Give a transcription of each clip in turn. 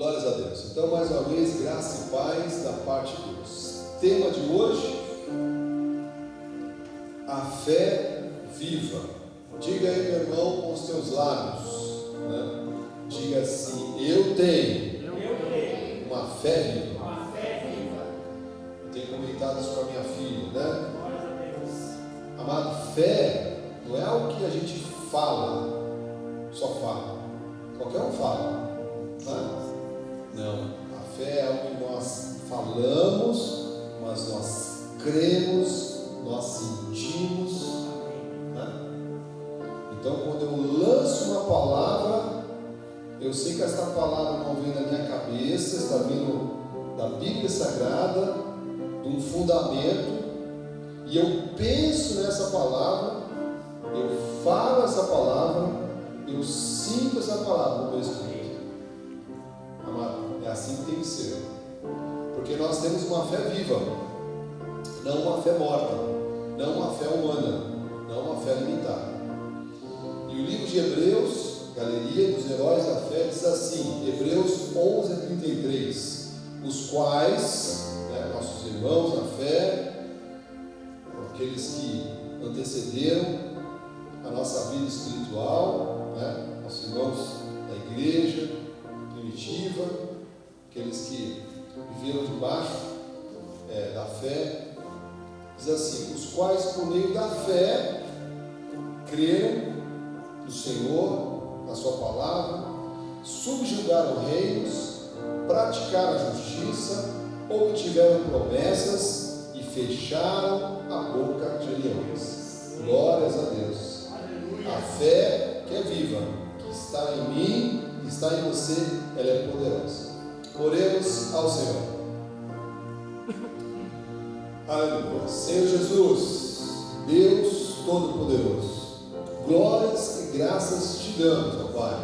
Glórias a Deus. Então, mais uma vez, graça e paz da parte de Deus. Tema de hoje: a fé viva. Diga aí, meu irmão, com os teus lábios, né? Diga assim: eu tenho uma fé viva. Eu tenho comentado isso com a minha filha, né? Amado, fé não é algo que a gente fala, só fala. Qualquer um fala, né? Não, a fé é algo que nós falamos, mas nós cremos, nós sentimos, né? Então, quando eu lanço uma palavra, eu sei que essa palavra não vem da minha cabeça, está vindo da Bíblia Sagrada, de um fundamento, e eu penso nessa palavra, eu falo essa palavra, eu sinto essa palavra no meu espírito. Amado, é assim que tem que ser, porque nós temos uma fé viva, não uma fé morta, não uma fé humana, não uma fé limitada. E o livro de Hebreus, Galeria dos Heróis da Fé, diz assim, Hebreus 11:33, os quais, nossos irmãos na fé, aqueles que antecederam a nossa vida espiritual, nossos irmãos da igreja primitiva, aqueles que viveram debaixo da fé, diz assim, os quais por meio da fé creram no Senhor, na sua palavra, subjugaram reinos, praticaram a justiça, obtiveram promessas e fecharam a boca de leões. Glórias a Deus. A fé que é viva, que está em mim, que está em você, ela é poderosa. Oremos ao Senhor. Aleluia. Senhor Jesus, Deus Todo-Poderoso, glórias e graças te damos, ó Pai,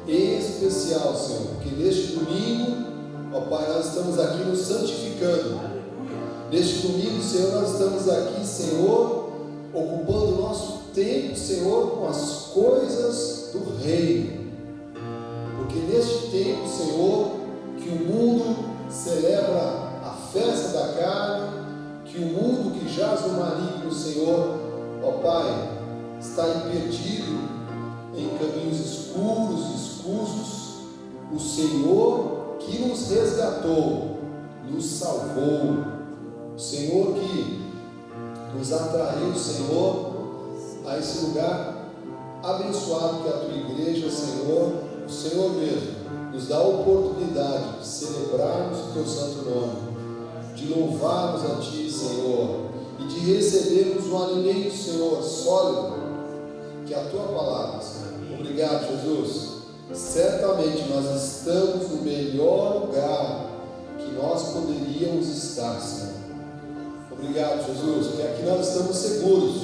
em especial, Senhor, que neste domingo, ó Pai, nós estamos aqui nos santificando. Neste domingo, Senhor, nós estamos aqui, Senhor, ocupando o nosso tempo, Senhor, com as coisas do reino. Porque neste tempo, Senhor, que o mundo celebra a festa da carne, que o mundo que jaz no maligno, Senhor, ó Pai, está perdido em caminhos escuros, escusos, o Senhor que nos resgatou, nos salvou, o Senhor que nos atraiu, Senhor, a esse lugar abençoado que é a tua igreja, Senhor, o Senhor mesmo nos dá a oportunidade de celebrarmos o teu santo nome, de louvarmos a ti, Senhor, e de recebermos um alimento, Senhor, sólido, que é a tua palavra, Senhor. Obrigado, Jesus. Certamente nós estamos no melhor lugar que nós poderíamos estar, Senhor. Obrigado, Jesus, porque aqui nós estamos seguros.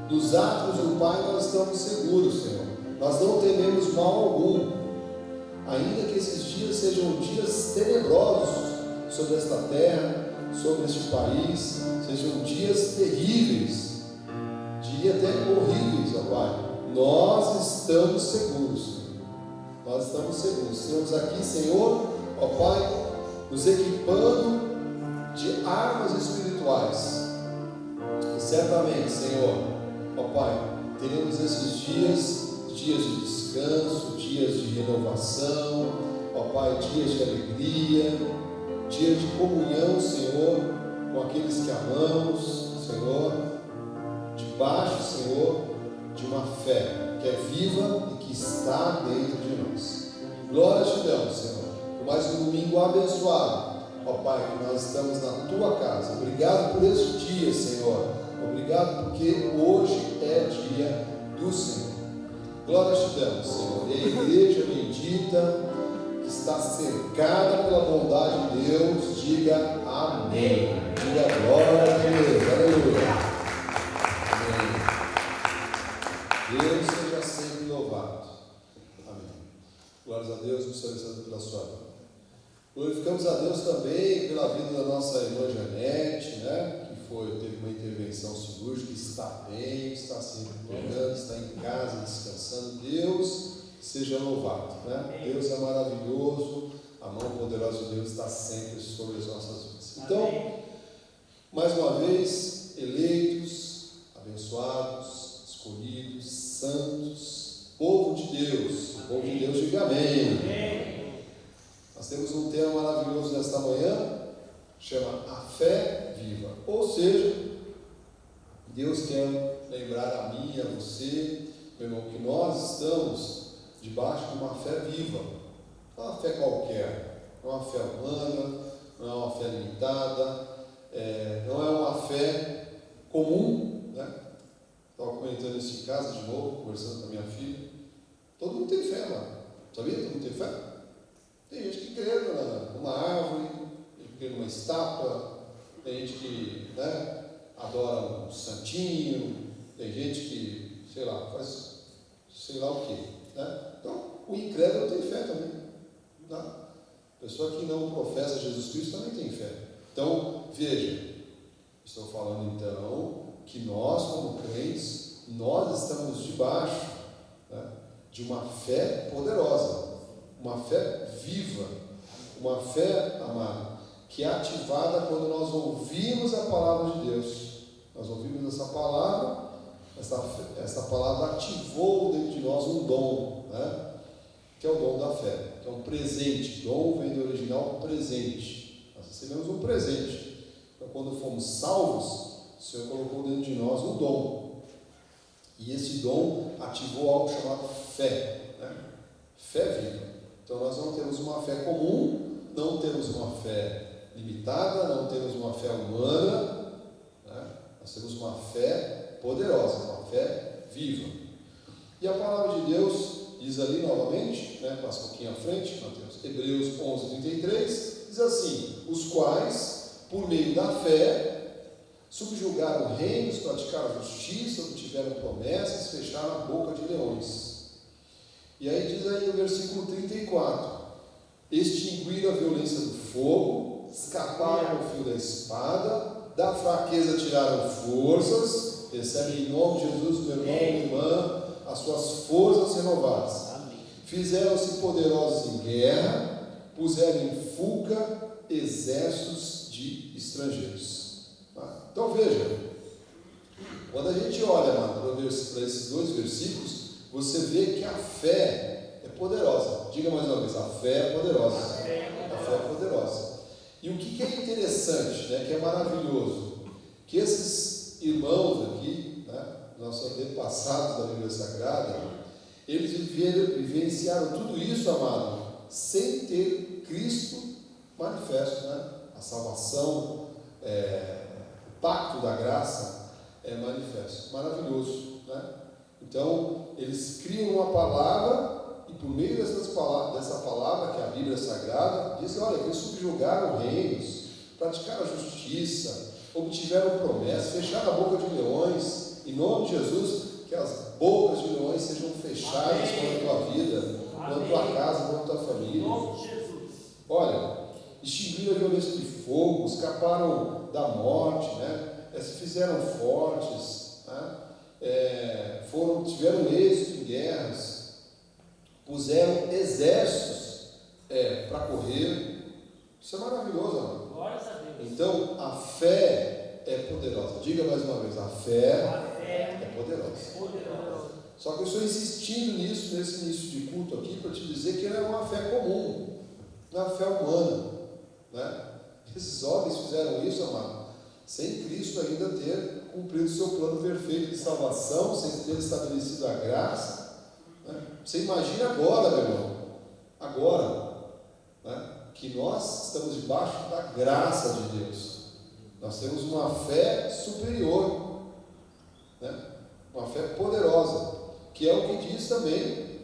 Dos atos do Pai nós estamos seguros, Senhor. Nós não tememos mal algum, ainda que esses dias sejam dias tenebrosos sobre esta terra, sobre este país, sejam dias terríveis, diria até horríveis, ó Pai. Nós estamos seguros, Senhor. Nós estamos seguros. Estamos aqui, Senhor, ó Pai, nos equipando de armas espirituais. E certamente, Senhor, ó Pai, teremos esses dias de descanso, dias de renovação, ó Pai, dias de alegria, dias de comunhão, Senhor, com aqueles que amamos, Senhor, debaixo, Senhor, de uma fé que é viva e que está dentro de nós. Glória te damos, Senhor, por mais um domingo abençoado, ó Pai, que nós estamos na tua casa. Obrigado por este dia, Senhor. Obrigado porque hoje é dia do Senhor. Glória te damos, Senhor. E a igreja bendita, que está cercada pela bondade de Deus, diga amém. Diga glória a Deus. Aleluia. Amém. Deus seja sempre louvado. Amém. Glórias a Deus, o Senhor Santo pela sua vida. Glorificamos a Deus também pela vida da nossa irmã Janete, teve uma intervenção cirúrgica, está bem, está se recuperando, está em casa descansando. Deus seja louvado, né? Deus é maravilhoso, a mão poderosa de Deus está sempre sobre as nossas vidas. Então, mais uma vez, eleitos, abençoados, escolhidos, santos, povo de Deus. O povo de Deus diga amém. Nós temos um tema maravilhoso nesta manhã, chama a fé viva. Ou seja, Deus quer lembrar a mim e a você, meu irmão, que nós estamos debaixo de uma fé viva. Não é uma fé qualquer, não é uma fé humana, não é uma fé limitada, não é uma fé comum, né? Estava comentando isso em casa de novo, conversando com a minha filha. Todo mundo tem fé, mano. Sabia? Todo mundo tem fé? Tem gente que crê numa árvore, tem gente que crê numa estátua, tem gente que, né, adora um santinho, tem gente que, sei lá, faz sei lá o quê, né? Então, o incrédulo tem fé também, né? A pessoa que não professa Jesus Cristo também tem fé. Então, veja, estou falando então que nós, como crentes, nós estamos debaixo, né, de uma fé poderosa, uma fé viva, uma fé, amada, que é ativada quando nós ouvimos a palavra de Deus. Nós ouvimos essa palavra, essa palavra ativou dentro de nós um dom, né? Que é o dom da fé, que é um presente. Dom vem do original presente. Nós recebemos um presente. Então, quando fomos salvos, o Senhor colocou dentro de nós um dom. E esse dom ativou algo chamado fé, né? Fé viva. Então, nós não temos uma fé comum, não temos uma fé limitada, não temos uma fé humana, né? Nós temos uma fé poderosa, uma fé viva. E a palavra de Deus diz ali novamente, né, passa um pouquinho à frente, nós temos Hebreus 11:33, diz assim: os quais, por meio da fé, subjugaram reinos, praticaram justiça, obtiveram promessas, fecharam a boca de leões. E aí diz aí no versículo 34, extinguiram a violência do fogo, escaparam do fio da espada, da fraqueza tiraram forças. Recebe em nome de Jesus, meu irmão e irmã, as suas forças renovadas. Fizeram-se poderosos em guerra, puseram em fuga exércitos de estrangeiros. Então veja, quando a gente olha para esses dois versículos, você vê que a fé é poderosa. Diga mais uma vez, a fé é poderosa. A fé é poderosa. E o que é interessante, né, que é maravilhoso, que esses irmãos aqui, né, nossos antepassados da Bíblia Sagrada, eles vivenciaram tudo isso, amado, sem ter Cristo manifesto, né? A salvação, o pacto da graça é manifesto. Maravilhoso, né? Então, eles criam uma palavra e por meio dessa palavra, que é a Bíblia Sagrada, dizem, olha, eles subjugaram reinos, praticaram a justiça, obtiveram promessas, fecharam a boca de leões. Em nome de Jesus, que as bocas de leões sejam fechadas com a tua vida, com a tua casa, com a tua família. Em nome de Jesus. Olha, extinguiram a violência de fogo, escaparam da morte, né? Se fizeram fortes, né? Tiveram êxito em guerras, puseram exércitos para correr. Isso é maravilhoso, amado. Glórias a Deus. Então, a fé é poderosa. Diga mais uma vez, a fé é poderosa. Só que eu estou insistindo nisso, nesse início de culto aqui, para te dizer que não é uma fé comum, não é uma fé humana, né? Esses homens fizeram isso, amado, sem Cristo ainda ter cumprido o seu plano perfeito de salvação, sem ter estabelecido a graça, né? Você imagina agora, meu irmão, agora, né, que nós estamos debaixo da graça de Deus. Nós temos uma fé superior, né? Uma fé poderosa, que é o que diz também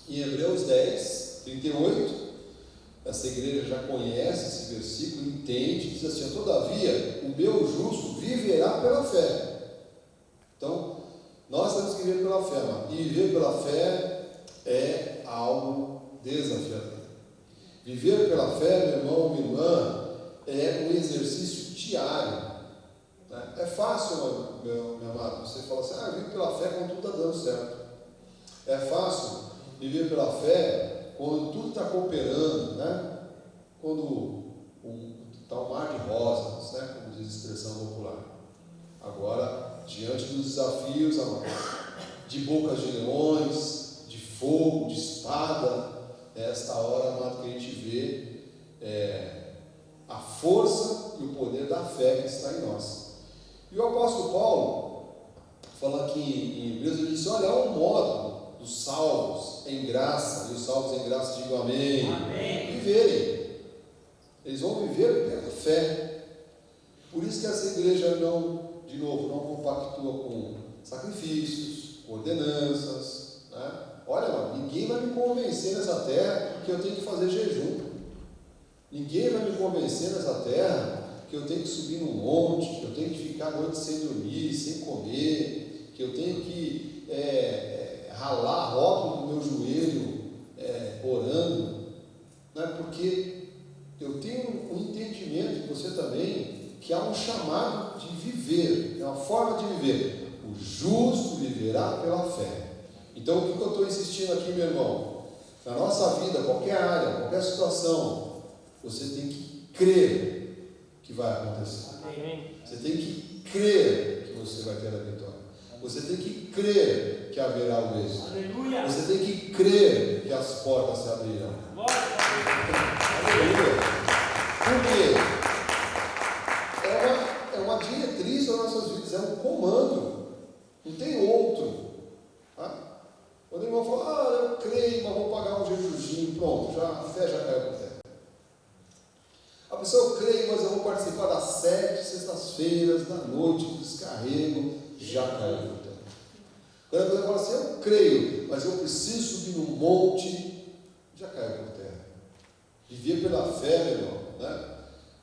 em Hebreus 10:38. Essa igreja já conhece esse versículo, entende, diz assim: todavia o meu justo viverá pela fé. Então, nós temos que viver pela fé, mano. E viver pela fé é algo desafiador. Viver pela fé, meu irmão, minha irmã, é um exercício diário. É fácil, meu amado, você fala assim: eu vivo pela fé quando tudo está dando certo. É fácil viver pela fé quando tudo está cooperando, né? Quando está um mar de rosas, né? Como diz a expressão popular. Agora, diante dos desafios, de bocas de leões, de fogo, de espada, é esta hora, amado, que a gente vê a força e o poder da fé que está em nós. E o apóstolo Paulo fala aqui em Hebreus, ele disse: olha, há um modo dos salvos em graça, e os salvos em graça digam amém, amém. Viverem. Eles vão viver pela fé. Por isso que essa igreja não compactua com sacrifícios, com ordenanças, né? Olha, mano, ninguém vai me convencer nessa terra que eu tenho que fazer jejum. Ninguém vai me convencer nessa terra que eu tenho que subir num monte, que eu tenho que ficar a noite sem dormir, sem comer, que eu tenho que ralar a rótula do meu joelho orando, né? Porque eu tenho um entendimento, você também, que há um chamado de viver, é uma forma de viver. O justo viverá pela fé. Então, o que eu estou insistindo aqui, meu irmão? Na nossa vida, qualquer área, qualquer situação, você tem que crer que vai acontecer. Amém. Você tem que crer que você vai ter a vitória. Você tem que crer que haverá o êxito. Aleluia. Você tem que crer que as portas se abrirão. Aleluia. Por quê? É uma diretriz das nossas vidas, é um comando. Não tem outro. Tá? Quando o irmão fala, eu creio, mas vou pagar um jejuzinho, pronto, a fé já caiu por terra. A pessoa, eu creio, mas eu vou participar das 7 sextas-feiras da noite do descarrego, já caiu por terra. Quando a pessoa fala assim, eu creio, mas eu preciso subir no monte, já caiu por terra. Viver pela fé, meu irmão, né?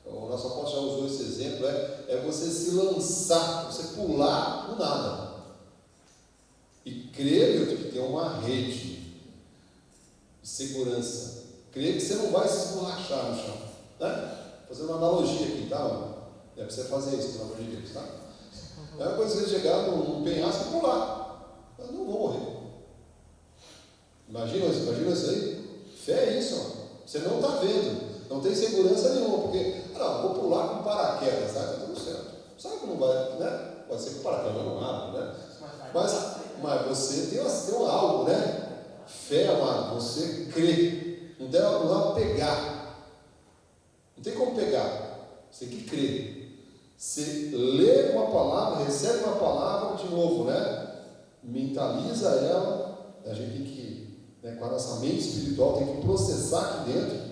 O nosso apóstolo já usou esse exemplo, é você se lançar, você pular do nada. E crer, meu, que tem uma rede de segurança. Crer que você não vai se esborrachar no chão, né? Fazendo uma analogia aqui, tá? Não é para você fazer isso, pelo amor de Deus, tá? É uma coisa que você chegar num penhasco e pular. Eu não vou morrer. Imagina isso aí? Fé é isso, ó. Você não está vendo, não tem segurança nenhuma, porque, vou pular com paraquedas, tá tudo certo. Sabe que não vai, né? Pode ser que o paraquedas não abre, né? Mas você tem um algo, né? Fé, amado, você crê. Não dá para pegar. Não tem como pegar. Você tem que crer. Você lê uma palavra, recebe uma palavra de novo, né? Mentaliza ela. A gente tem que, com a nossa mente espiritual, tem que processar aqui dentro.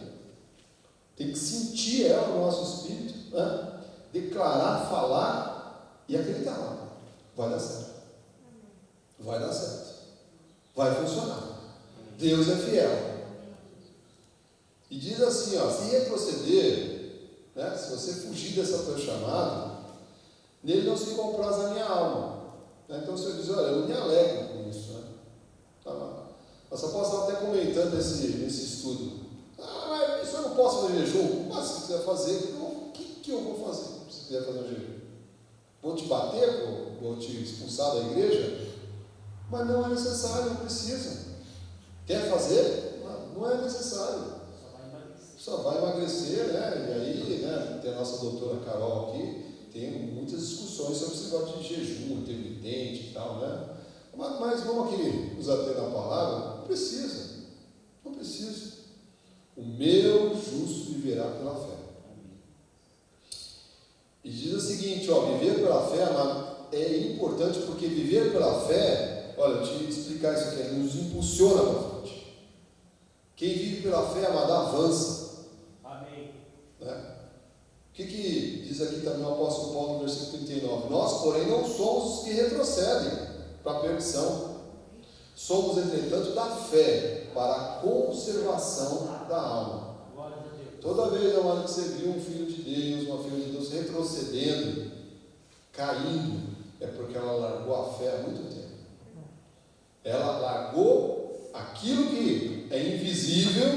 Tem que sentir ela no nosso espírito, né? Declarar, falar e acreditar. Vai dar certo. Vai dar certo. Vai funcionar. Deus é fiel. E diz assim, ó, se retroceder, né, se você fugir dessa tua chamada, nele não se compraz a minha alma. Né? Então o Senhor diz, olha, eu não me alegro com isso. Né? Tá lá. Nossa apóstola estava até comentando nesse estudo. Mas isso eu não posso fazer jejum. Mas se quiser fazer, o que eu vou fazer se quiser fazer um jejum? Vou te bater? Vou te expulsar da igreja? Mas não é necessário, não precisa. Quer fazer? Não é necessário. Só vai emagrecer, né? E aí, né, tem a nossa doutora Carol aqui, tem muitas discussões sobre esse negócio de jejum, intermitente e tal, né? Mas vamos aqui nos ater na palavra, não precisa. Não precisa. O meu justo viverá pela fé. E diz o seguinte, ó, viver pela fé, é importante porque viver pela fé, olha, eu te explicar isso aqui, nos impulsiona para frente. Quem vive pela fé, amado, avança. Amém. Né? O que diz aqui também o apóstolo Paulo no versículo 39? Nós, porém, não somos os que retrocedem para a perdição. Somos, entretanto, da fé para a conservação da alma. Toda vez, amado, que você viu um filho de Deus, uma filha de Deus retrocedendo, caindo, é porque ela largou a fé há muito tempo. Ela largou aquilo que é invisível,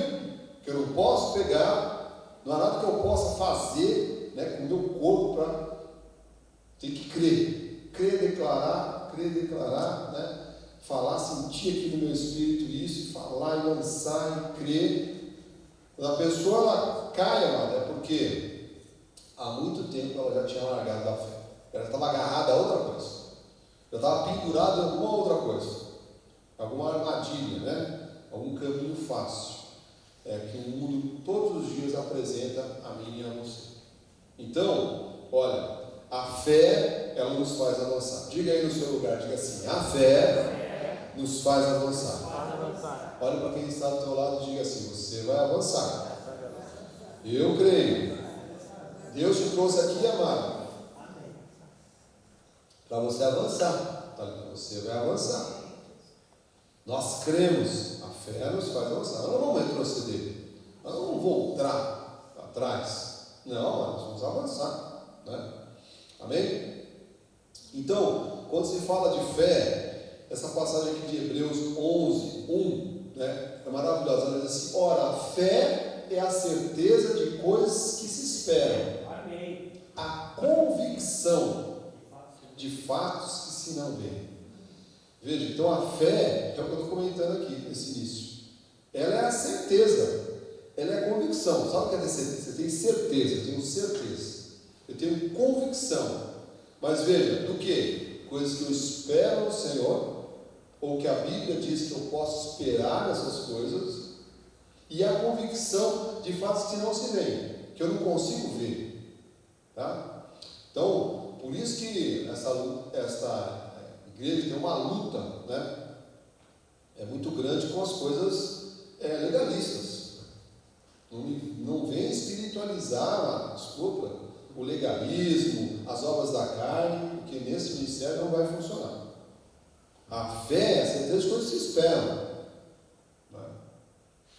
que eu não posso pegar, não há nada que eu possa fazer, né, com o meu corpo para. Tem que crer, declarar, né? falar, sentir aqui no meu espírito isso, e falar, e lançar, e crer. Quando a pessoa ela cai, amado, é porque há muito tempo ela já tinha largado da fé. Ela estava agarrada a outra coisa. Já estava pendurada em alguma outra coisa. Alguma armadilha, né? Algum caminho fácil. Que o mundo todos os dias apresenta a mim e a você. Então, olha, a fé, ela nos faz avançar. Diga aí no seu lugar, diga assim: a fé nos faz avançar. Olha para quem está do teu lado e diga assim: você vai avançar. Eu creio. Deus te trouxe aqui, amado, para você avançar. Você vai avançar. Nós cremos. A fé nos faz avançar. Nós não vamos retroceder. Nós não vamos voltar atrás. Não, nós vamos avançar, né? Amém? Então, quando se fala de fé, essa passagem aqui de Hebreus 11, 1, né, é maravilhosa. Ela diz assim: ora, a fé é a certeza de coisas que se esperam. Amém. A convicção de fatos que se não veem. Veja, então a fé, é o que eu estou comentando aqui nesse início. Ela é a certeza. Ela é a convicção. Sabe o que é ter certeza? Você tem certeza, eu tenho certeza. Eu tenho convicção. Mas veja, do que? Coisas que eu espero no Senhor, ou que a Bíblia diz que eu posso esperar nessas coisas, e a convicção de fatos que não se veem, que eu não consigo ver. Tá? Então, por isso que esta igreja tem uma luta, né? É muito grande com as coisas legalistas. Não vem espiritualizar, desculpa, o legalismo, as obras da carne, porque nesse ministério não vai funcionar. A fé é a certeza de coisas que se esperam. Né?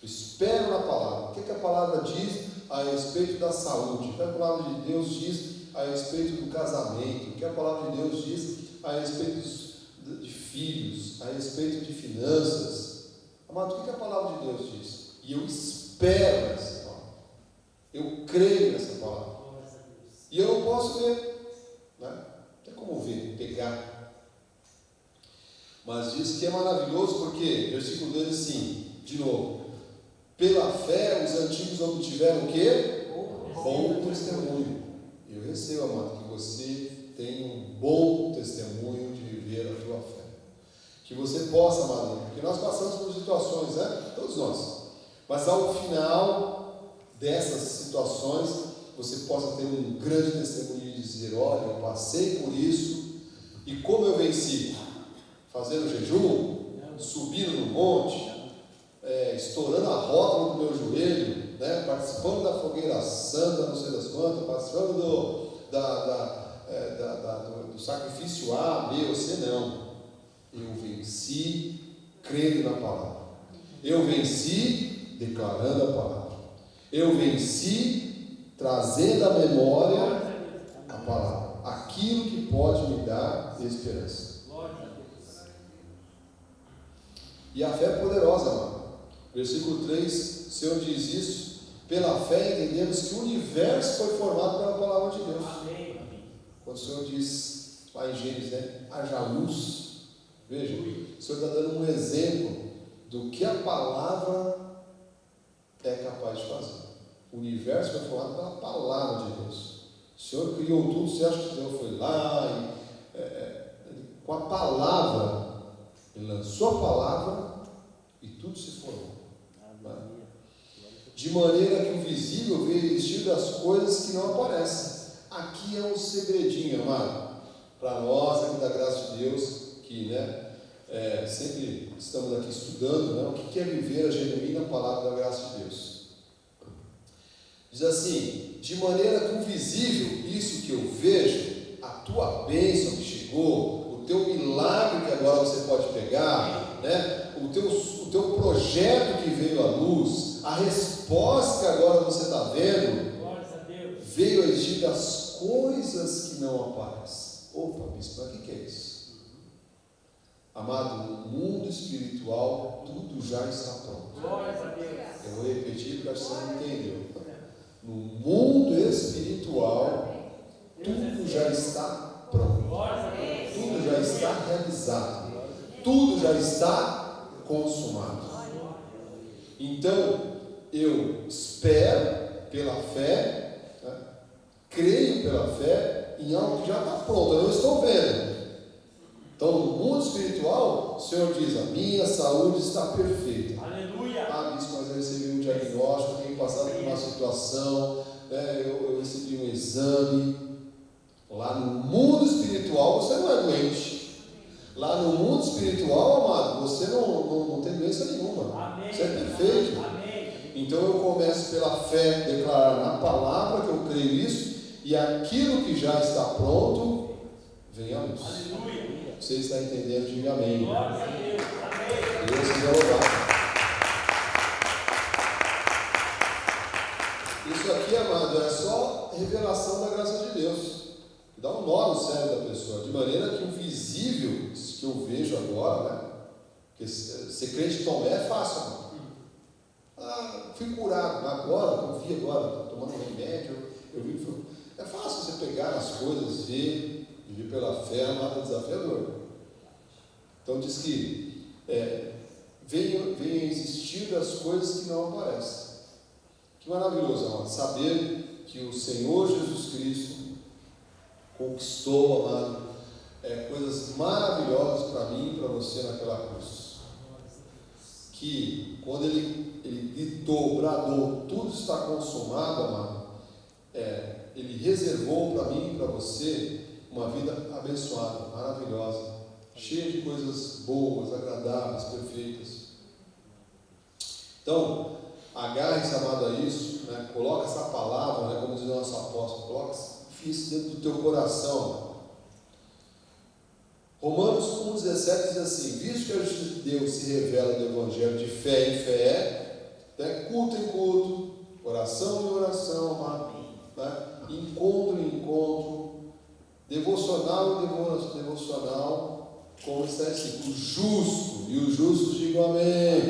Espero na palavra. O que a palavra diz a respeito da saúde? O que a palavra de Deus diz a respeito do casamento? O que a palavra de Deus diz a respeito de filhos, a respeito de finanças? Amado, o que a palavra de Deus diz? E eu espero nessa palavra. Eu creio nessa palavra. E eu não posso ver. Né? Não tem como ver, pegar. Mas diz que é maravilhoso porque, versículo 2 assim, de novo: pela fé os antigos obtiveram o quê? Bom testemunho. Eu recebo, amado, que você tenha um bom testemunho de viver a tua fé. Que você possa, amado, porque nós passamos por situações, né? Todos nós. Mas ao final dessas situações, você possa ter um grande testemunho de dizer: olha, eu passei por isso, e como eu venci? Fazendo jejum, subindo no monte, estourando a rótula do meu joelho, né? Participando da fogueira santa, não sei das quantas, participando do sacrifício A, B, C, não. Eu venci crendo na palavra. Eu venci declarando a palavra. Eu venci trazendo à memória a palavra. Aquilo que pode me dar esperança. E a fé é poderosa, amado. Versículo 3, o Senhor diz isso: pela fé entendemos que o universo foi formado pela palavra de Deus. Amém. Quando o Senhor diz lá em Gênesis, né, haja luz. Veja, o Senhor está dando um exemplo do que a palavra é capaz de fazer. O universo foi formado pela palavra de Deus. O Senhor criou tudo. Você acha que o Senhor foi lá e com a palavra, Ele lançou a palavra e tudo se formou. De maneira que o visível veio existir das coisas que não aparecem. Aqui é um segredinho, amado, para nós aqui da graça de Deus, que, né, sempre estamos aqui estudando, né, o que é viver a genuína palavra da graça de Deus. Diz assim: de maneira que o visível, isso que eu vejo, a tua bênção que chegou, o teu milagre que agora você pode pegar, né, o teu projeto que veio à luz, a resposta que agora você está vendo, veio a existir das coisas que não aparecem. Opa, bispo, mas o que é isso? Amado, no mundo espiritual tudo já está pronto. Eu vou repetir porque acho que você não entendeu. No mundo espiritual tudo já está pronto. Tudo já está realizado. tudo já está consumado. Então, eu espero pela fé, né? Creio pela fé em algo que já está pronto, eu não estou vendo. Então, no mundo espiritual, o Senhor diz: a minha saúde está perfeita. Aleluia. Ah, bispo, mas eu recebi um diagnóstico, eu tenho passado por uma situação, né? eu recebi um exame. Lá no mundo espiritual você não é doente. Lá no mundo espiritual, amado, você não tem doença nenhuma. Amém. Você é perfeito. Amém. Então eu começo pela fé, declarar na palavra que eu creio isso, e aquilo que já está pronto, vem à luz. Aleluia. Você está entendendo? Diga amém. Glória a Deus. Amém. Deus seja louvado. Isso aqui, amado, é só revelação da graça de Deus. Dá um nó no cérebro da pessoa, de maneira que o visível, isso que eu vejo agora, né? Porque ser crente de Tomé é fácil, amado. Ah, fui curado, agora, eu vi agora, estou tomando remédio, eu vi. É fácil você pegar as coisas, ver, viver pela fé, nada desafiador. Então diz que venham a existir das coisas que não aparecem. Que maravilhoso, amado, saber que o Senhor Jesus Cristo conquistou, amado, coisas maravilhosas para mim e para você naquela cruz. Que quando ele gritou, bradou, tudo está consumado, amado, ele reservou para mim e para você uma vida abençoada, maravilhosa, cheia de coisas boas, agradáveis, perfeitas. Então, agarre-se, amado, a isso, né? Coloca essa palavra, né? Como diz o nosso apóstolo, coloca isso dentro do teu coração. Romanos 1,17 diz assim: visto que a justiça de Deus se revela no Evangelho de fé em fé, né? Culto em culto, oração em oração, amado, né? Encontro em encontro, devocional em devocional, como está escrito, o justo, e os justos digam amém.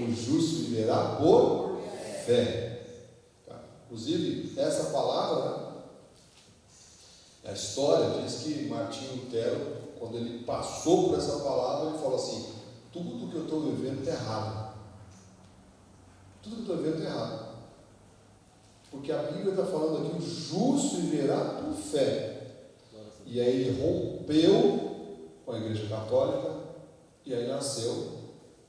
O justo viverá por fé. Tá? Inclusive, essa palavra, né? A história diz que Martinho Lutero, quando ele passou por essa palavra, ele falou assim: tudo que eu estou vivendo está errado. Tudo que eu estou vivendo está errado. Porque a Bíblia está falando aqui: o justo viverá por fé. E aí ele rompeu com a Igreja Católica, e aí nasceu,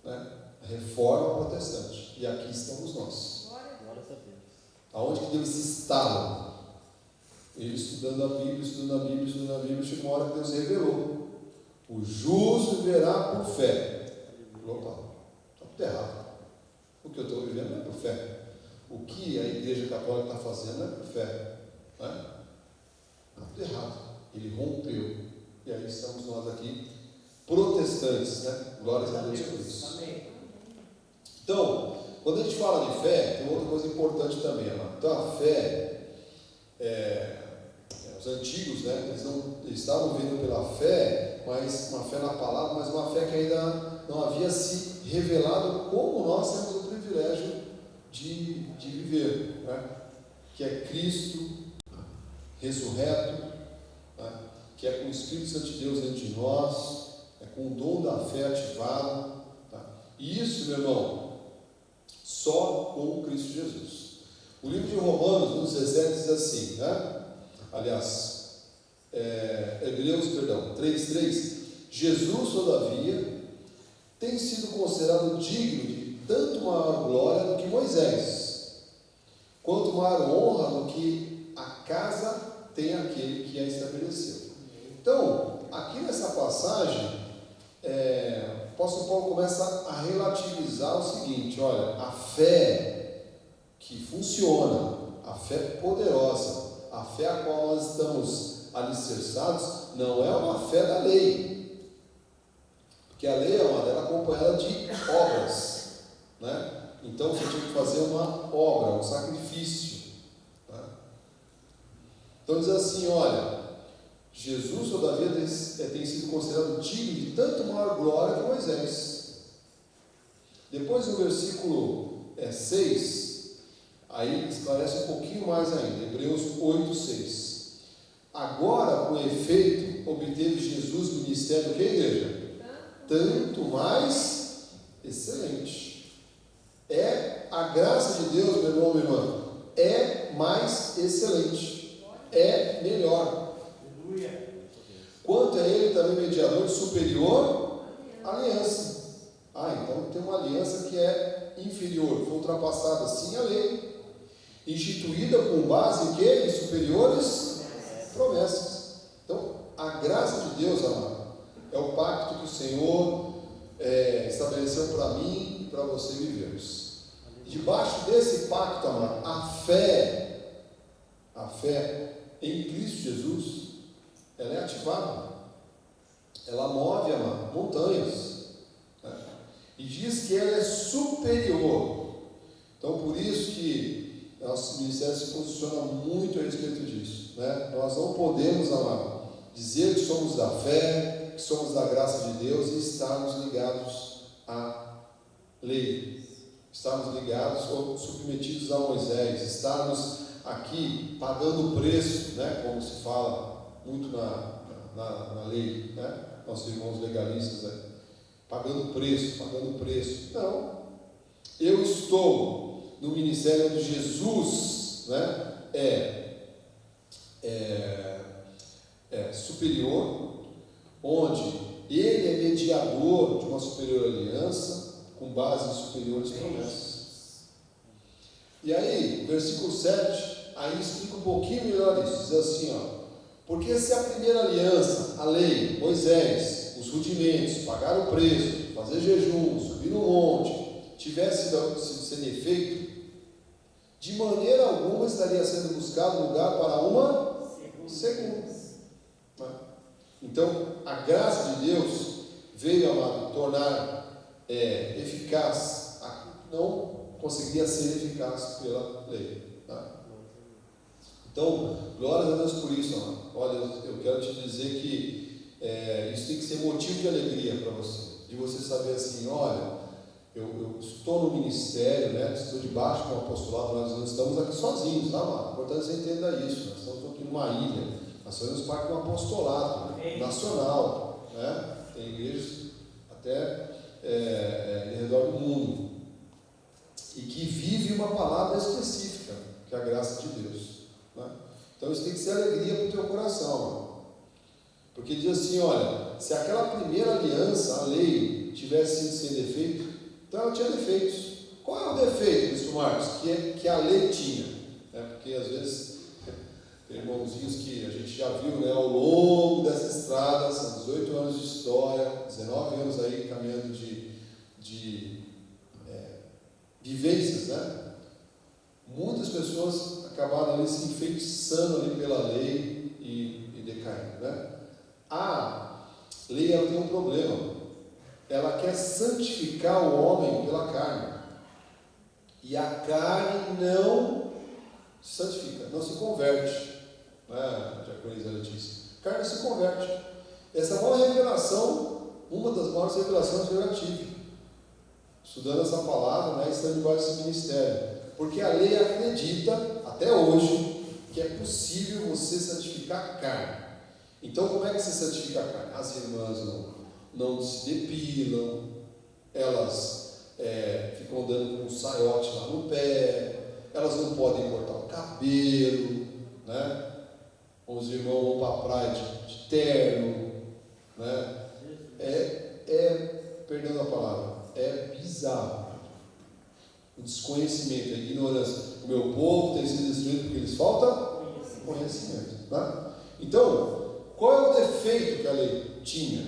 né, a Reforma Protestante. E aqui estamos nós. Aonde que Deus se instala? Ele estudando a Bíblia, chegou uma hora que Deus revelou: o justo viverá por fé. Opa, está tudo errado. O que eu estou vivendo não é por fé. O que a Igreja Católica está fazendo não é por fé. Está tudo errado. Ele rompeu. E aí estamos nós aqui, protestantes, né? Glórias a Deus por isso. Então, quando a gente fala de fé, tem outra coisa importante também, amado. Então, a fé, os antigos, né? Eles estavam vendo pela fé, mas uma fé na palavra, mas uma fé que ainda não havia se revelado como nós temos o privilégio de viver, né? Que é Cristo ressurreto, né? Que é com o Espírito Santo de Deus dentro de nós, é com o dom da fé ativado, tá? E isso, meu irmão, só com Cristo Jesus. O livro de Romanos, no 17, diz assim, né? Aliás, Hebreus 3:3: Jesus, todavia, tem sido considerado digno de tanto maior glória do que Moisés, quanto maior honra do que a casa tem aquele que a estabeleceu. Então, aqui nessa passagem, o apóstolo Paulo começa a relativizar o seguinte: olha, a fé que funciona, a fé poderosa, a fé a qual nós estamos alicerçados, não é uma fé da lei, porque a lei ela é acompanhada de obras, né? Então você tinha que fazer uma obra, um sacrifício, né? Então diz assim: olha, Jesus todavia tem sido considerado digno de tanto maior glória que Moisés. Depois no versículo 6, aí esclarece um pouquinho mais ainda, Hebreus 8:6. Agora, com efeito, obteve Jesus ministério do que, igreja? tanto mais excelente. A graça de Deus, meu irmão, minha irmã, é mais excelente, é melhor. Quanto a Ele também mediador de superior aliança. Então tem uma aliança que é inferior, foi ultrapassada sim a lei, instituída com base em quê? Em superiores promessas. Então, a graça de Deus, amado, é o pacto que o Senhor estabeleceu para mim e para você vivermos. Debaixo desse pacto, amado, a fé em Cristo Jesus, ela é ativada. Ela move, amado, montanhas. E diz que ela é superior. Então, por isso que nosso ministério se posiciona muito a respeito disso, né? Nós não podemos, amado, dizer que somos da fé, que somos da graça de Deus e estarmos ligados à lei, estarmos ligados ou submetidos a Moisés, estarmos aqui pagando o preço, né? Como se fala muito na lei, né? Nossos irmãos legalistas, né? Pagando preço. Não. Eu estou no ministério de Jesus, né? Superior, onde Ele é mediador de uma superior aliança, com base em superiores promessas. E aí, versículo 7, aí explica um pouquinho melhor isso. Diz assim, porque se a primeira aliança, a lei, Moisés, os rudimentos, pagar o preço, fazer jejum, subir no monte, tivesse sido sem efeito, de maneira alguma estaria sendo buscado lugar para uma segunda. Então, a graça de Deus veio, amado, tornar eficaz aquilo que não conseguiria ser eficaz pela lei. Então, glórias a Deus por isso, amado. Olha, eu quero te dizer que isso tem que ser motivo de alegria para você, de você saber assim, olha, eu estou no ministério, né? Estou debaixo do apostolado, nós não estamos aqui sozinhos, tá, amado? Importante você entenda isso, nós estamos aqui numa ilha, nós fazemos parte de um apostolado nacional, né? Tem igrejas até em redor do mundo, e que vive uma palavra específica, que é a graça de Deus, né? Então isso tem que ser alegria para o teu coração, mano. Porque diz assim, olha, se aquela primeira aliança, a lei, tivesse sido sem defeito, então ela tinha defeitos. Qual é o defeito, Bispo Marcos? Que a lei tinha, né? Porque às vezes tem irmãozinhos que a gente já viu, né, ao longo dessa estrada, são 18 anos de história, 19 anos aí caminhando de vivências, né? Muitas pessoas acabaram ali se enfeitiçando ali pela lei e decaindo, né? A lei, ela tem um problema, ela quer santificar o homem pela carne, e a carne não se santifica, não se converte, né? Diaconisa Letícia, a carne se converte. Essa é a maior revelação, uma das maiores revelações que eu já tive, estudando essa palavra, né, estando debaixo desse ministério, porque a lei acredita, até hoje, que é possível você santificar a carne. Então, como é que se santifica a carne? As irmãs não se depilam, elas ficam andando com um saiote lá no pé, elas não podem cortar o cabelo, né? Os irmãos vão para a praia de terno, né? Perdão a palavra, é bizarro. O desconhecimento, a ignorância. O meu povo tem sido destruído porque lhes falta conhecimento, né? Então, qual é o defeito que a lei tinha?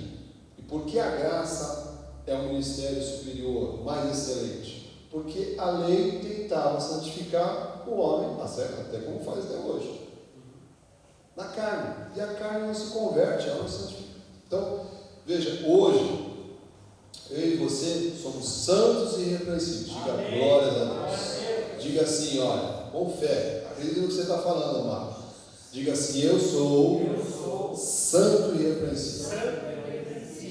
E por que a graça é um ministério superior, mais excelente? Porque a lei tentava santificar o homem, até como faz até hoje, na carne. E a carne não se converte, ela não se santifica. Então, veja, hoje, eu e você somos santos e irrepreensíveis. Diga glória a Deus. Diga assim, olha, com fé, acredita no que você está falando, amado. Diga assim, eu sou santo e irrepreensível.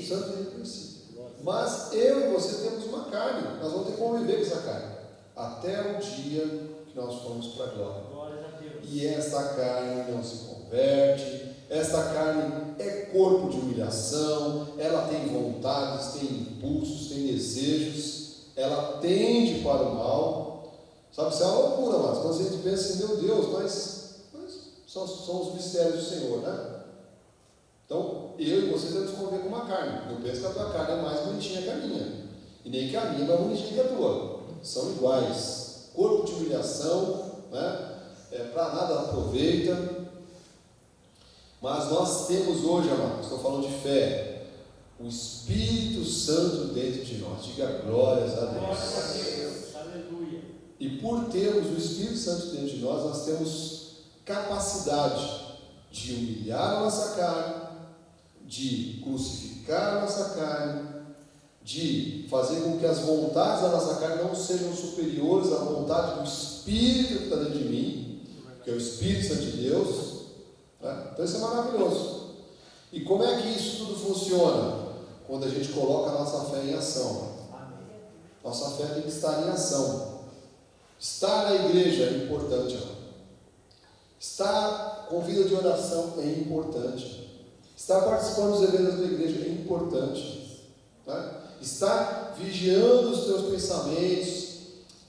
Santo e irrepreensível. Mas eu e você temos uma carne, nós vamos ter que conviver com essa carne, até o dia que que nós fomos para a glória. Glórias a Deus. E esta carne não se converte, esta carne é corpo de humilhação, ela tem vontades, tem impulsos, tem desejos, ela tende para o mal. Sabe, isso é uma loucura, mas quando a gente pensa assim, meu Deus, mas são os mistérios do Senhor, né? Então, eu e você temos que conviver com uma carne. Eu penso que a tua carne é mais bonitinha que a minha, e nem que a minha é mais bonitinha que a tua. São iguais. Corpo de humilhação, né? Para nada aproveita. Mas nós temos hoje, amados, estou falando de fé, o Espírito Santo dentro de nós. Diga glórias a Deus. Glórias a Deus. Aleluia. E por termos o Espírito Santo dentro de nós temos capacidade de humilhar a nossa carne, de crucificar a nossa carne, de fazer com que as vontades da nossa carne não sejam superiores à vontade do Espírito que está dentro de mim, que é o Espírito Santo de Deus. Então isso é maravilhoso. E como é que isso tudo funciona? Quando a gente coloca a nossa fé em ação. Nossa fé tem que estar em ação. Estar na igreja é importante. Estar com vida de oração é importante. Estar participando dos eventos da igreja é importante. Estar vigiando os teus pensamentos,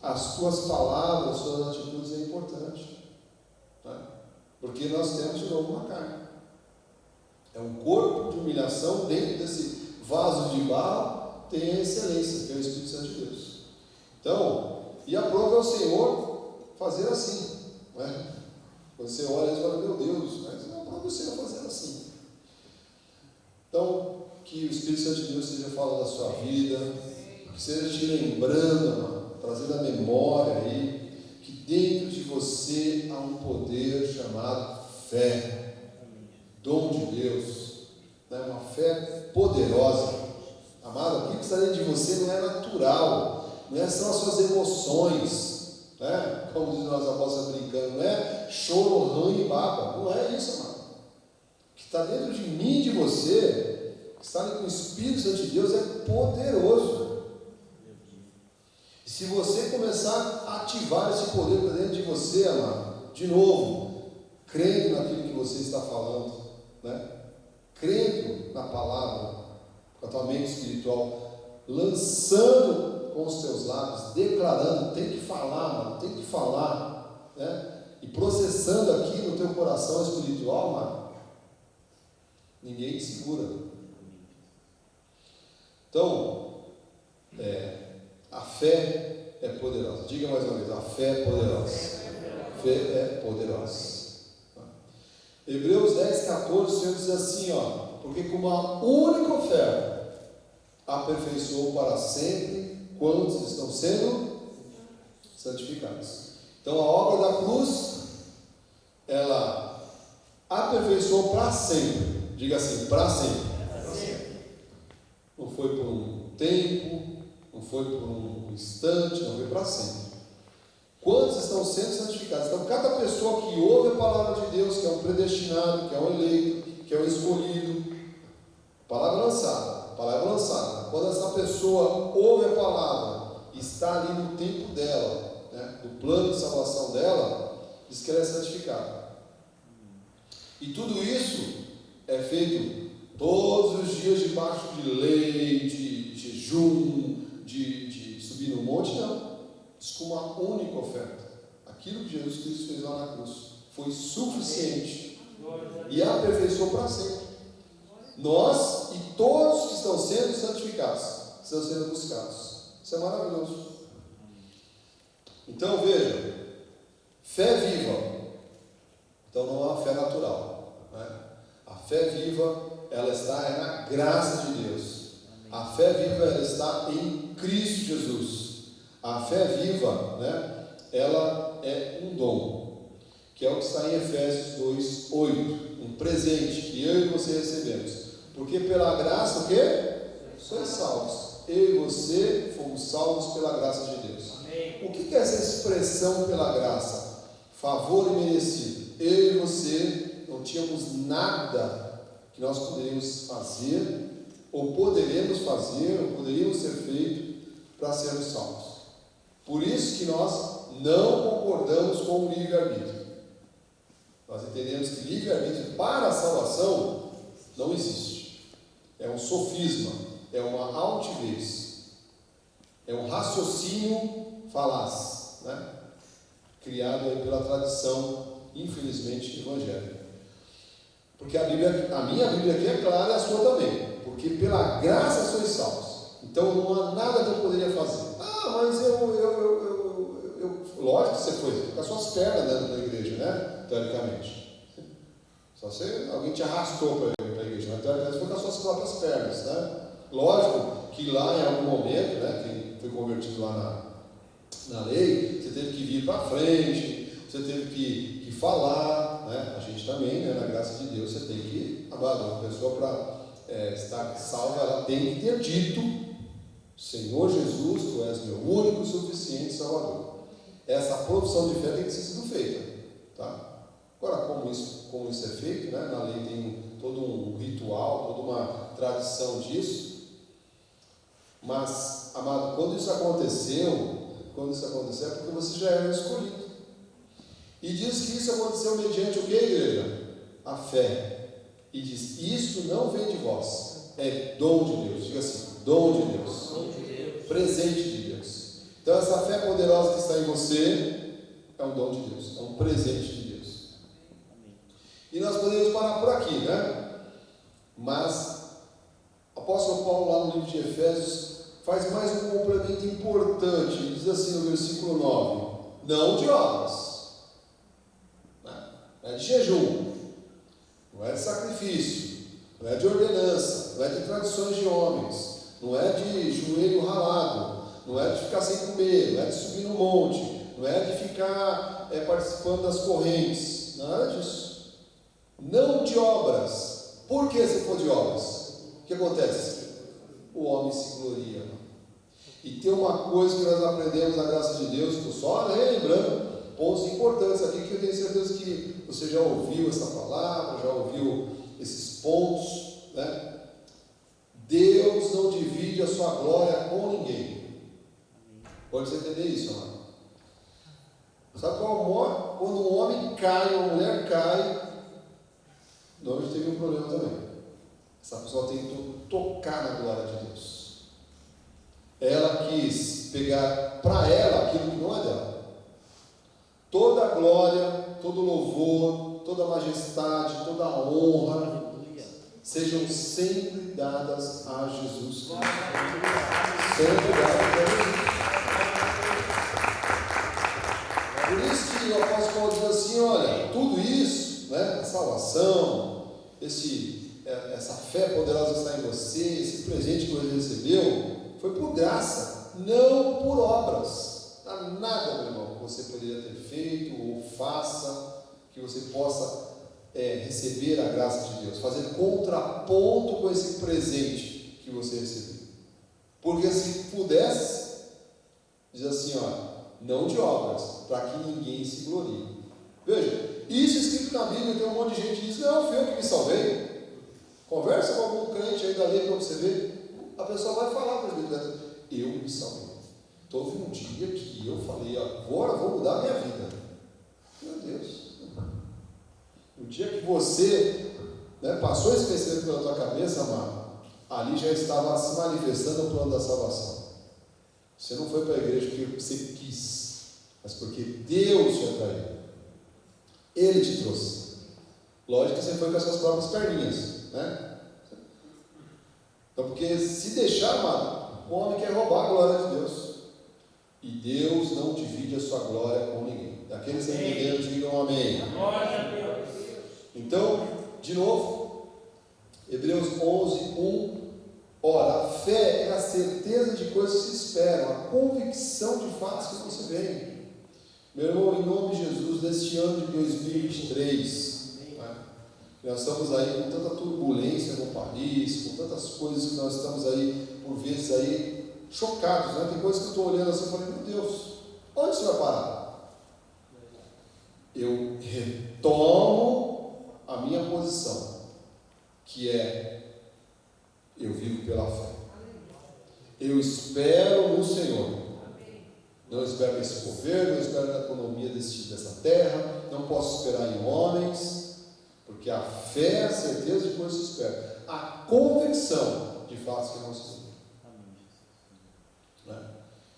as tuas palavras, as tuas atitudes é importante. Porque nós temos de novo uma carne. É um corpo de humilhação. Dentro desse vaso de barro tem a excelência, que é o Espírito Santo de Deus. Então, e aprove ao Senhor fazer assim, né? Você olha e fala, meu Deus, mas não aprove o Senhor fazer assim. Então, que o Espírito Santo de Deus esteja falando da sua vida, que seja te lembrando, trazendo a memória aí, que dentro de você há um poder chamado fé, dom de Deus, né? Uma fé poderosa. Amado, aquilo que está dentro de você não é natural, não são as suas emoções, né? Como diz o nosso apóstolo brincando, não é choro, ranho e baba, não é isso, amado. O que está dentro de mim e de você, que está ali com o Espírito Santo de Deus, é poderoso. E se você começar a ativar esse poder para dentro de você, amado, de novo, crendo naquilo que você está falando, né? Crendo na palavra, com a tua mente espiritual, lançando com os teus lábios, declarando, tem que falar, mano, tem que falar, né? E processando aqui no teu coração espiritual, mano, ninguém te segura. Então, a fé é poderosa. Diga mais uma vez, a fé é poderosa. A fé é poderosa. Hebreus 10, 14, o Senhor diz assim, porque com uma única oferta aperfeiçoou para sempre quantos estão sendo santificados. Então a obra da cruz, ela aperfeiçoou para sempre. Diga assim, para sempre. Não foi por um tempo, não foi por um instante, não foi para sempre. Quantos estão sendo santificados? Então, cada pessoa que ouve a palavra de Deus, que é um predestinado, que é um eleito, que é um escolhido, palavra lançada. Quando essa pessoa ouve a palavra, está ali no tempo dela, né, do plano de salvação dela, diz que ela é santificada. E tudo isso é feito todos os dias debaixo de lei, de jejum, de subir no monte, não. Diz com uma única oferta. Aquilo que Jesus Cristo fez lá na cruz foi suficiente e aperfeiçoou para sempre. Nós e todos que estão sendo santificados estão sendo buscados. Isso é maravilhoso. Então veja, fé viva. Então não é uma fé natural, né? A fé viva, ela está na graça de Deus. A fé viva, ela está em Cristo Jesus. A fé viva, né, ela é um dom, que é o que está em Efésios 2:8, um presente que eu e você recebemos. Porque pela graça, o quê? Sois salvos. Eu e você fomos salvos pela graça de Deus. Amém. O que é essa expressão pela graça? Favor imerecido. Eu e você não tínhamos nada que nós poderíamos fazer, ou poderíamos fazer, ou poderíamos ser feito para sermos salvos. Por isso que nós não concordamos com o livre-arbítrio. Nós entendemos que livre-arbítrio para a salvação não existe. É um sofisma, é uma altivez, é um raciocínio falaz, né? Criado aí pela tradição, infelizmente, evangélica. Porque a minha Bíblia aqui é clara e a sua também. Porque pela graça sois salvos. Então não há nada que eu poderia fazer. Mas lógico que você foi com as suas pernas dentro da igreja, né? Teoricamente. Só se alguém te arrastou para a igreja, mas teoricamente foi com as suas próprias pernas, né? Lógico que lá em algum momento, né? Quem foi convertido lá na lei, você teve que vir para frente, você teve que falar, né? A gente também, né? Na graça de Deus, você tem que, a pessoa para estar salva, ela tem que ter dito: Senhor Jesus, Tu és meu único e suficiente Salvador. Essa profissão de fé tem que ter sido feita, tá? Agora, como isso é feito, né? Na lei tem todo um ritual, toda uma tradição disso. Mas, amado, quando isso aconteceu é porque você já era escolhido. E diz que isso aconteceu mediante o que, igreja? A fé. E diz: isso não vem de vós, é dom de Deus. Diga assim: dom de Deus. Dom de Deus. Presente de Deus. Então essa fé poderosa que está em você é um dom de Deus, é um presente de Deus. E nós podemos parar por aqui, né? Mas o apóstolo Paulo, lá no livro de Efésios, faz mais um complemento importante. Ele diz assim no versículo 9: não de obras, não é de jejum, não é de sacrifício, não é de ordenança, não é de tradições de homens, não é de joelho ralado, não é de ficar sem comer, não é de subir no monte, não é de ficar participando das correntes, nada disso. Não de obras. Por que se for de obras? O que acontece? O homem se gloria. E tem uma coisa que nós aprendemos na graça de Deus, estou só lembrando pontos importantes aqui que eu tenho certeza que você já ouviu essa palavra, já ouviu esses pontos, né? Deus não divide a sua glória com ninguém. Pode você entender isso, amado? Sabe qual? Quando um homem cai, uma mulher cai, nós teve um problema também. Essa pessoa tentou tocar na glória de Deus. Ela quis pegar para ela aquilo que não é dela. Toda a glória, todo louvor, toda a majestade, toda a honra sejam sempre dadas a Jesus Cristo. Sempre dadas a Jesus. Por isso que o apóstolo Paulo diz assim: olha, tudo isso, né, a salvação, essa fé poderosa que está em você, esse presente que você recebeu, foi por graça, não por obras. Não há nada, meu irmão, que você poderia ter feito ou faça que você possa receber a graça de Deus, fazer contraponto com esse presente que você recebeu. Porque se pudesse, diz assim: olha, não de obras, para que ninguém se glorie. Veja, isso escrito na Bíblia, tem um monte de gente que diz: não, fui eu que me salvei. Conversa com algum crente aí da lei para você ver. A pessoa vai falar para ele: eu me salvei. Houve um dia que eu falei: agora vou mudar a minha vida. Meu Deus. O dia que você passou esse pensamento pela tua cabeça, amado, ali já estava se manifestando o plano da salvação. Você não foi para a igreja porque você quis, mas porque Deus te atraiu. Ele te trouxe. Lógico que você foi com as suas próprias perninhas, né? Então, porque se deixar, amado, o homem quer roubar a glória de Deus. E Deus não divide a sua glória com ninguém. Daqueles que entenderam, digam amém. Glória a Deus. Então, de novo, Hebreus 11:1. Ora, a fé é a certeza de coisas que se esperam, a convicção de fatos que não se veem. Meu irmão, em nome de Jesus, neste ano de 2023, nós estamos aí com tanta turbulência no país, com tantas coisas que nós estamos aí, por vezes, aí, chocados, né? Tem coisas que eu estou olhando assim e falei: meu Deus, onde isso vai parar? Eu retomo a minha posição, que é: eu vivo pela fé. Eu espero no Senhor. Não espero nesse governo, não espero na economia dessa terra, não posso esperar em homens, porque a fé é a certeza de coisas que se espera, a convicção de fatos que não se veem. Né?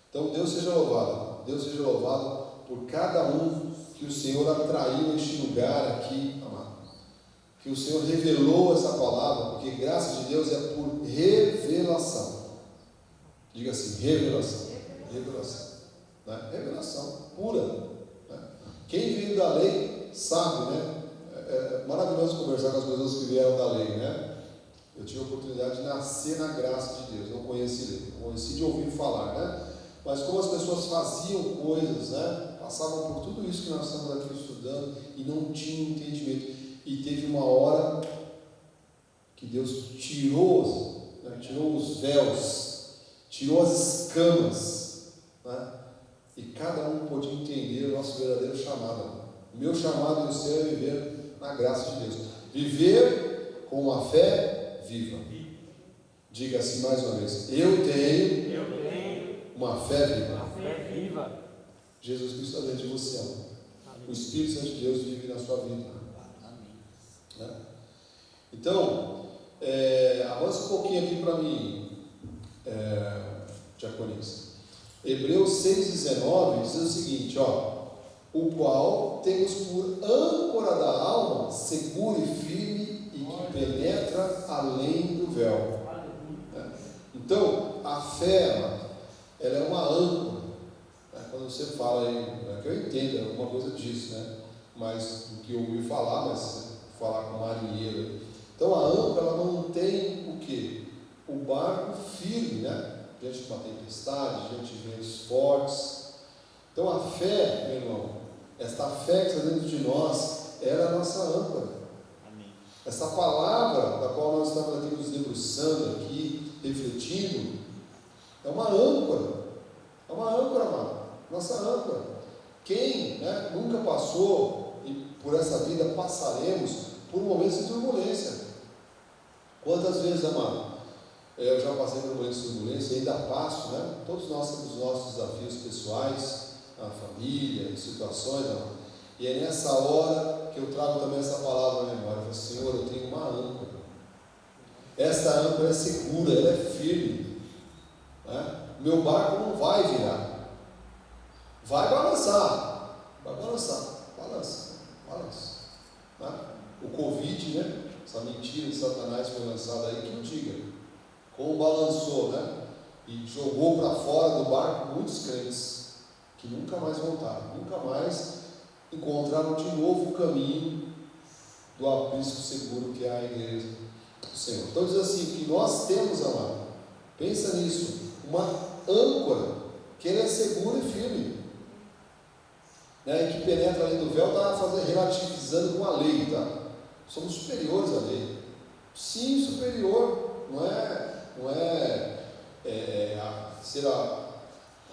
Então Deus seja louvado por cada um que o Senhor atraiu neste lugar aqui, amado. Que o Senhor revelou essa palavra, porque graça de Deus é por revelação. Diga assim, revelação. Né? Revelação pura. Né? Quem veio da lei sabe, né? É maravilhoso conversar com as pessoas que vieram da lei, né? Eu tive a oportunidade de nascer na graça de Deus, não conheci lei, conheci de ouvir falar, né? Mas como as pessoas faziam coisas, né? Passavam por tudo isso que nós estamos aqui estudando e não tinham entendimento. E teve uma hora que Deus tirou, né? Tirou os véus, tirou as escamas, né? E cada um podia entender o nosso verdadeiro chamado. O meu chamado e o seu é viver na graça de Deus. Viver com uma fé viva. Diga assim mais uma vez: eu tenho uma fé viva. Jesus Cristo está dentro de você. O Espírito Santo de Deus vive na sua vida. Né? Então, avança um pouquinho aqui para mim, Diaconisa. Hebreus 6,19 diz o seguinte, o qual temos por âncora da alma, seguro e firme, e que penetra além do véu. Então, a fé, ela é uma âncora. Quando você fala aí, não é que eu entenda alguma coisa disso, né? Mas o que eu ouvi falar, mas falar com marinheiro. Então, a âncora, ela não tem o quê? O barco firme, né? Diante de uma tempestade, diante de ventos fortes. Então a fé, meu irmão, esta fé que está dentro de nós, era a nossa âncora. Amém. Essa palavra da qual nós estamos aqui nos debruçando, aqui, refletindo, é uma âncora. É uma âncora, amado. Nossa âncora. Quem, né, nunca passou, e por essa vida passaremos, por momentos de turbulência. Quantas vezes, amado? Eu já passei por momentos de turbulência e ainda passo, né? Todos nós temos os nossos desafios pessoais, a família, situações, e é nessa hora que eu trago também essa palavra na memória. Eu falo, Senhor, eu tenho uma âncora. Essa âncora é segura, ela é firme. Né? Meu barco não vai virar. Vai balançar. Balança. Né? O Covid, né? Essa mentira de Satanás foi lançada aí, que não diga. Como balançou, né? E jogou para fora do barco muitos crentes que nunca mais voltaram, nunca mais encontraram de novo o caminho do aprisco seguro que é a igreja do Senhor. Então diz assim, que nós temos, amado, pensa nisso, uma âncora que ela é segura e firme, né? E que penetra além do véu, está relativizando com a lei, tá? Somos superiores à lei. Sim, superior, não é ser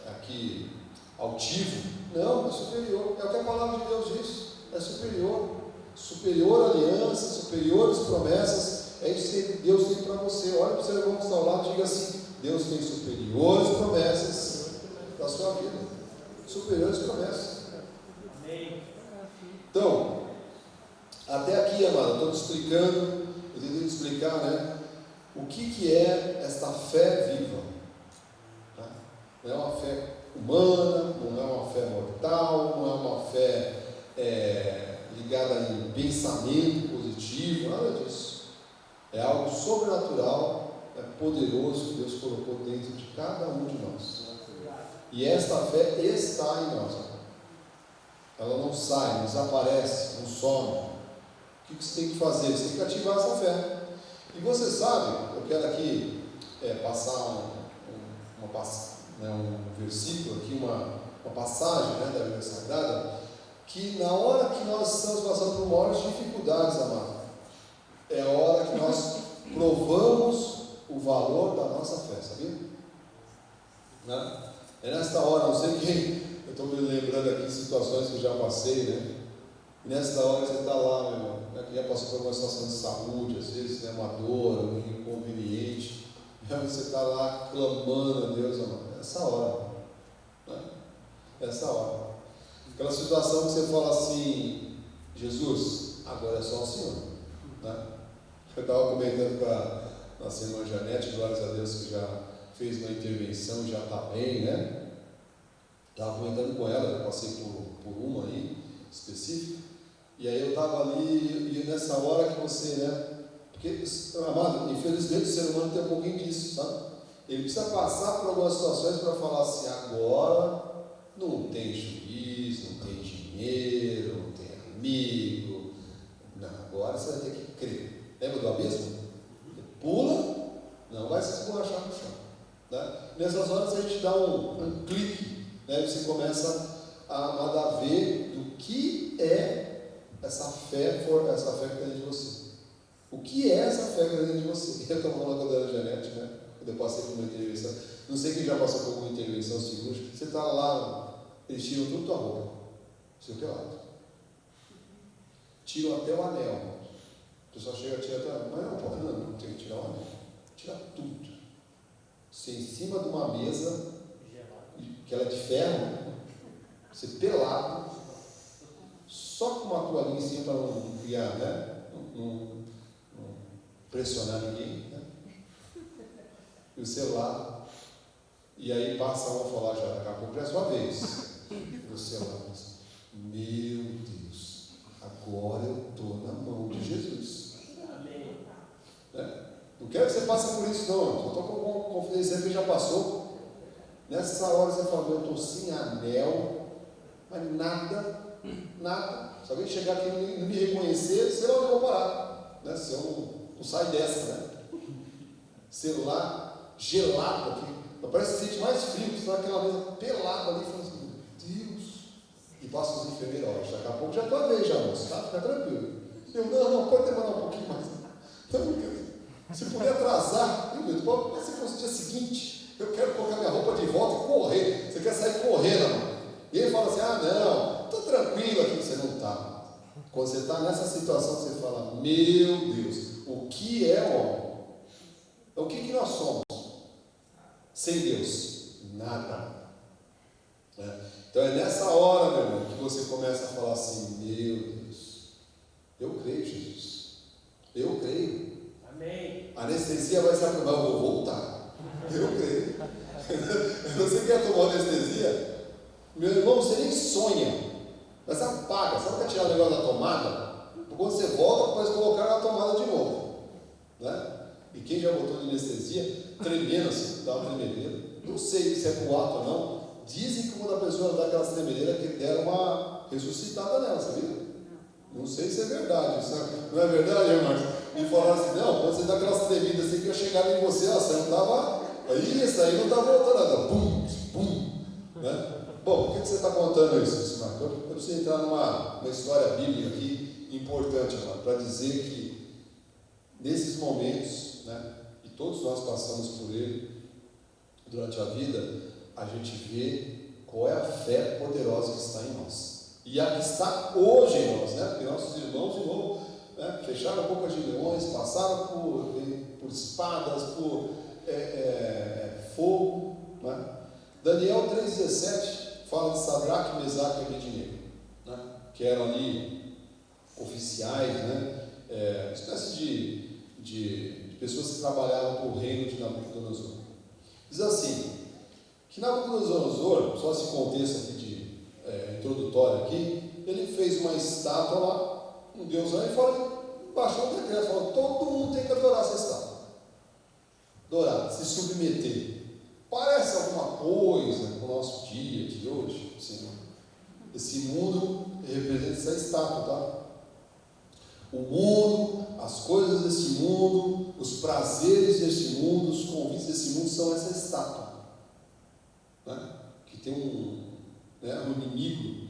aqui altivo, não, é superior, é o que a palavra de Deus diz, é superior aliança, superiores promessas, é isso que Deus tem para você. Olha para o seu irmão que está ao lado e diga assim: Deus tem superiores promessas para a sua vida, superiores promessas. Então, até aqui, amado, estou te explicando, eu tentei explicar, né, o que é esta fé viva. Não é uma fé humana, não é uma fé mortal, não é uma fé ligada em pensamento positivo, nada disso. É algo sobrenatural, poderoso que Deus colocou dentro de cada um de nós. E esta fé está em nós. Ela não sai, não desaparece, não some. O que você tem que fazer? Você tem que ativar essa fé. E você sabe, eu quero aqui passar um versículo aqui, uma passagem, né, da Bíblia Sagrada, que na hora que nós estamos passando por maiores dificuldades, amado, é a hora que nós provamos o valor da nossa fé, sabia? Né? É nesta hora, não sei quem, eu estou me lembrando aqui de situações que eu já passei, né? E nesta hora você está lá, meu irmão, né, que já passou por uma situação de saúde, às vezes, né, uma dor, um inconveniente, e aí você está lá clamando a Deus, amado, nessa hora, né? essa hora. Aquela situação que você fala assim, Jesus, agora é só o Senhor. Né? Eu estava comentando com a nossa irmã Janete, glórias a Deus, que já fez uma intervenção e já está bem, né? Estava comentando com ela, eu passei por uma aí, específica, e aí eu estava ali, e nessa hora que você, né? Porque, amado, infelizmente o ser humano tem um pouquinho disso, sabe? Ele precisa passar por algumas situações para falar assim, agora não tem juiz, não tem dinheiro, não tem amigo, não, agora você vai ter que crer. Lembra do abismo? Pula, não vai se esborrachar no chão. Né? Nessas horas a gente dá um clique, né? E você começa a ver do que é essa fé que está dentro de você. O que é essa fé que está dentro de você? Eu estava falando com a dona Janete, né? Quando eu passei por uma intervenção, não sei quem já passou por alguma intervenção cirúrgica, você está lá, eles tiram tudo tua roupa, seu teu lado. Tiram até o anel. O pessoal chega a tirar até o anel. Não tem que tirar o anel. Tira tudo. Você em cima de uma mesa, que ela é de ferro, você pelado, só com uma toalhinha em cima para não criar, né? Não pressionar ninguém, né? E o celular, e aí passa uma falar já, daqui a pouco já é a sua vez. E o celular diz, meu Deus, agora eu estou na mão de Jesus. Amém. Né? Não quero que você passe por isso, não. Eu estou com confidência que já passou. Nessa hora você fala, eu estou sem anel, mas nada. Se alguém chegar aqui e não me reconhecer, sei lá onde eu vou parar. Né? Se eu não saio dessa, né? Celular gelado aqui. Parece que se sente mais frio, você está naquela mesa pelada ali, falando assim, meu Deus. E passa os enfermeiros, ó, daqui a pouco já é tua vez, já, moço, tá? Fica tranquilo. Eu, não, pode demorar um pouquinho mais. Então, se puder atrasar, mas se fosse o dia seguinte, eu quero colocar minha roupa de volta e correr. Você quer sair correndo, mano? E ele fala assim, não, estou tranquilo aqui, você não está. Quando você está nessa situação, você fala, meu Deus, o que é homem? O que nós somos? Sem Deus, nada. Então é nessa hora, meu irmão, que você começa a falar assim, meu Deus, eu creio, Jesus, eu creio. Amém. A anestesia vai se acabar, eu vou voltar. Eu creio. Você quer tomar anestesia? Meu irmão, você nem sonha, mas apaga. Sabe para tirar o negócio da tomada? Quando você volta, pode colocar na tomada de novo. Né? E quem já botou de anestesia, tremendo assim, dá uma tremedeira. Não sei se é boato ou não. Dizem que quando a pessoa dá aquelas tremedeiras, que deram uma ressuscitada nela, sabia? Não sei se é verdade. Não é verdade, irmãos? Me falaram assim, não, quando você dá aquelas tremidas assim, que eu chegava em você, você não estava. Isso aí não está voltando nada. Bum, bum. Né? Bom, por que você está contando isso, Marco? Eu preciso entrar numa história bíblica aqui importante, para dizer que nesses momentos, né, e todos nós passamos por ele durante a vida, a gente vê qual é a fé poderosa que está em nós. E a que está hoje em nós, né? Porque nossos irmãos, de novo, né, fecharam a boca de leões, passaram por espadas, por fogo. Né? Daniel 3,17 fala de Sadraque, Mesaque e Abednego, né? Que eram ali oficiais, né? Uma espécie de pessoas que trabalhavam para o reino de Nabucodonosor. Diz assim, que Nabucodonosor, só esse contexto aqui introdutório aqui, ele fez uma estátua lá, um deus lá, e baixou um decreto, falou, todo mundo tem que adorar essa estátua. Adorar, se submeter. Parece alguma coisa com o nosso dia de hoje, assim, esse mundo representa essa estátua, tá? O mundo, as coisas desse mundo, os prazeres desse mundo, os convites desse mundo são essa estátua, né? Que tem um inimigo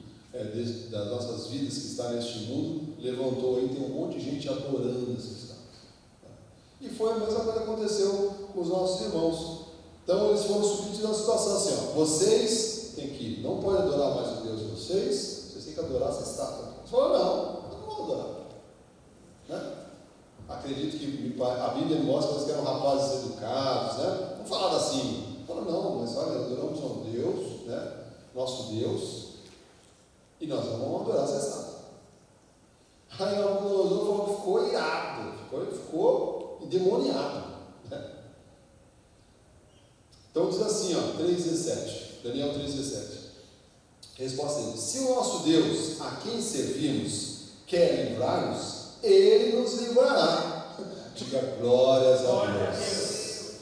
das nossas vidas que está neste mundo, levantou aí, tem um monte de gente adorando essa estátua. Tá? E foi a mesma coisa que aconteceu com os nossos irmãos. Então eles foram submetidos à situação assim, ó, vocês têm que, não podem adorar mais o Deus de vocês têm que adorar essa estátua. Eles falaram, não vou adorar. Né? Acredito que a Bíblia mostra que eram rapazes educados, né? Não falaram assim, falaram, não, mas olha, adoramos a um Deus, né? nosso Deus, e nós vamos adorar essa estátua. Aí Nabucodonosor falou que ficou irado, ficou endemoniado. Então diz assim, 3,17, Daniel 3,17. Resposta dele: se o nosso Deus, a quem servimos, quer livrar-nos, Ele nos livrará. Diga glórias a Deus.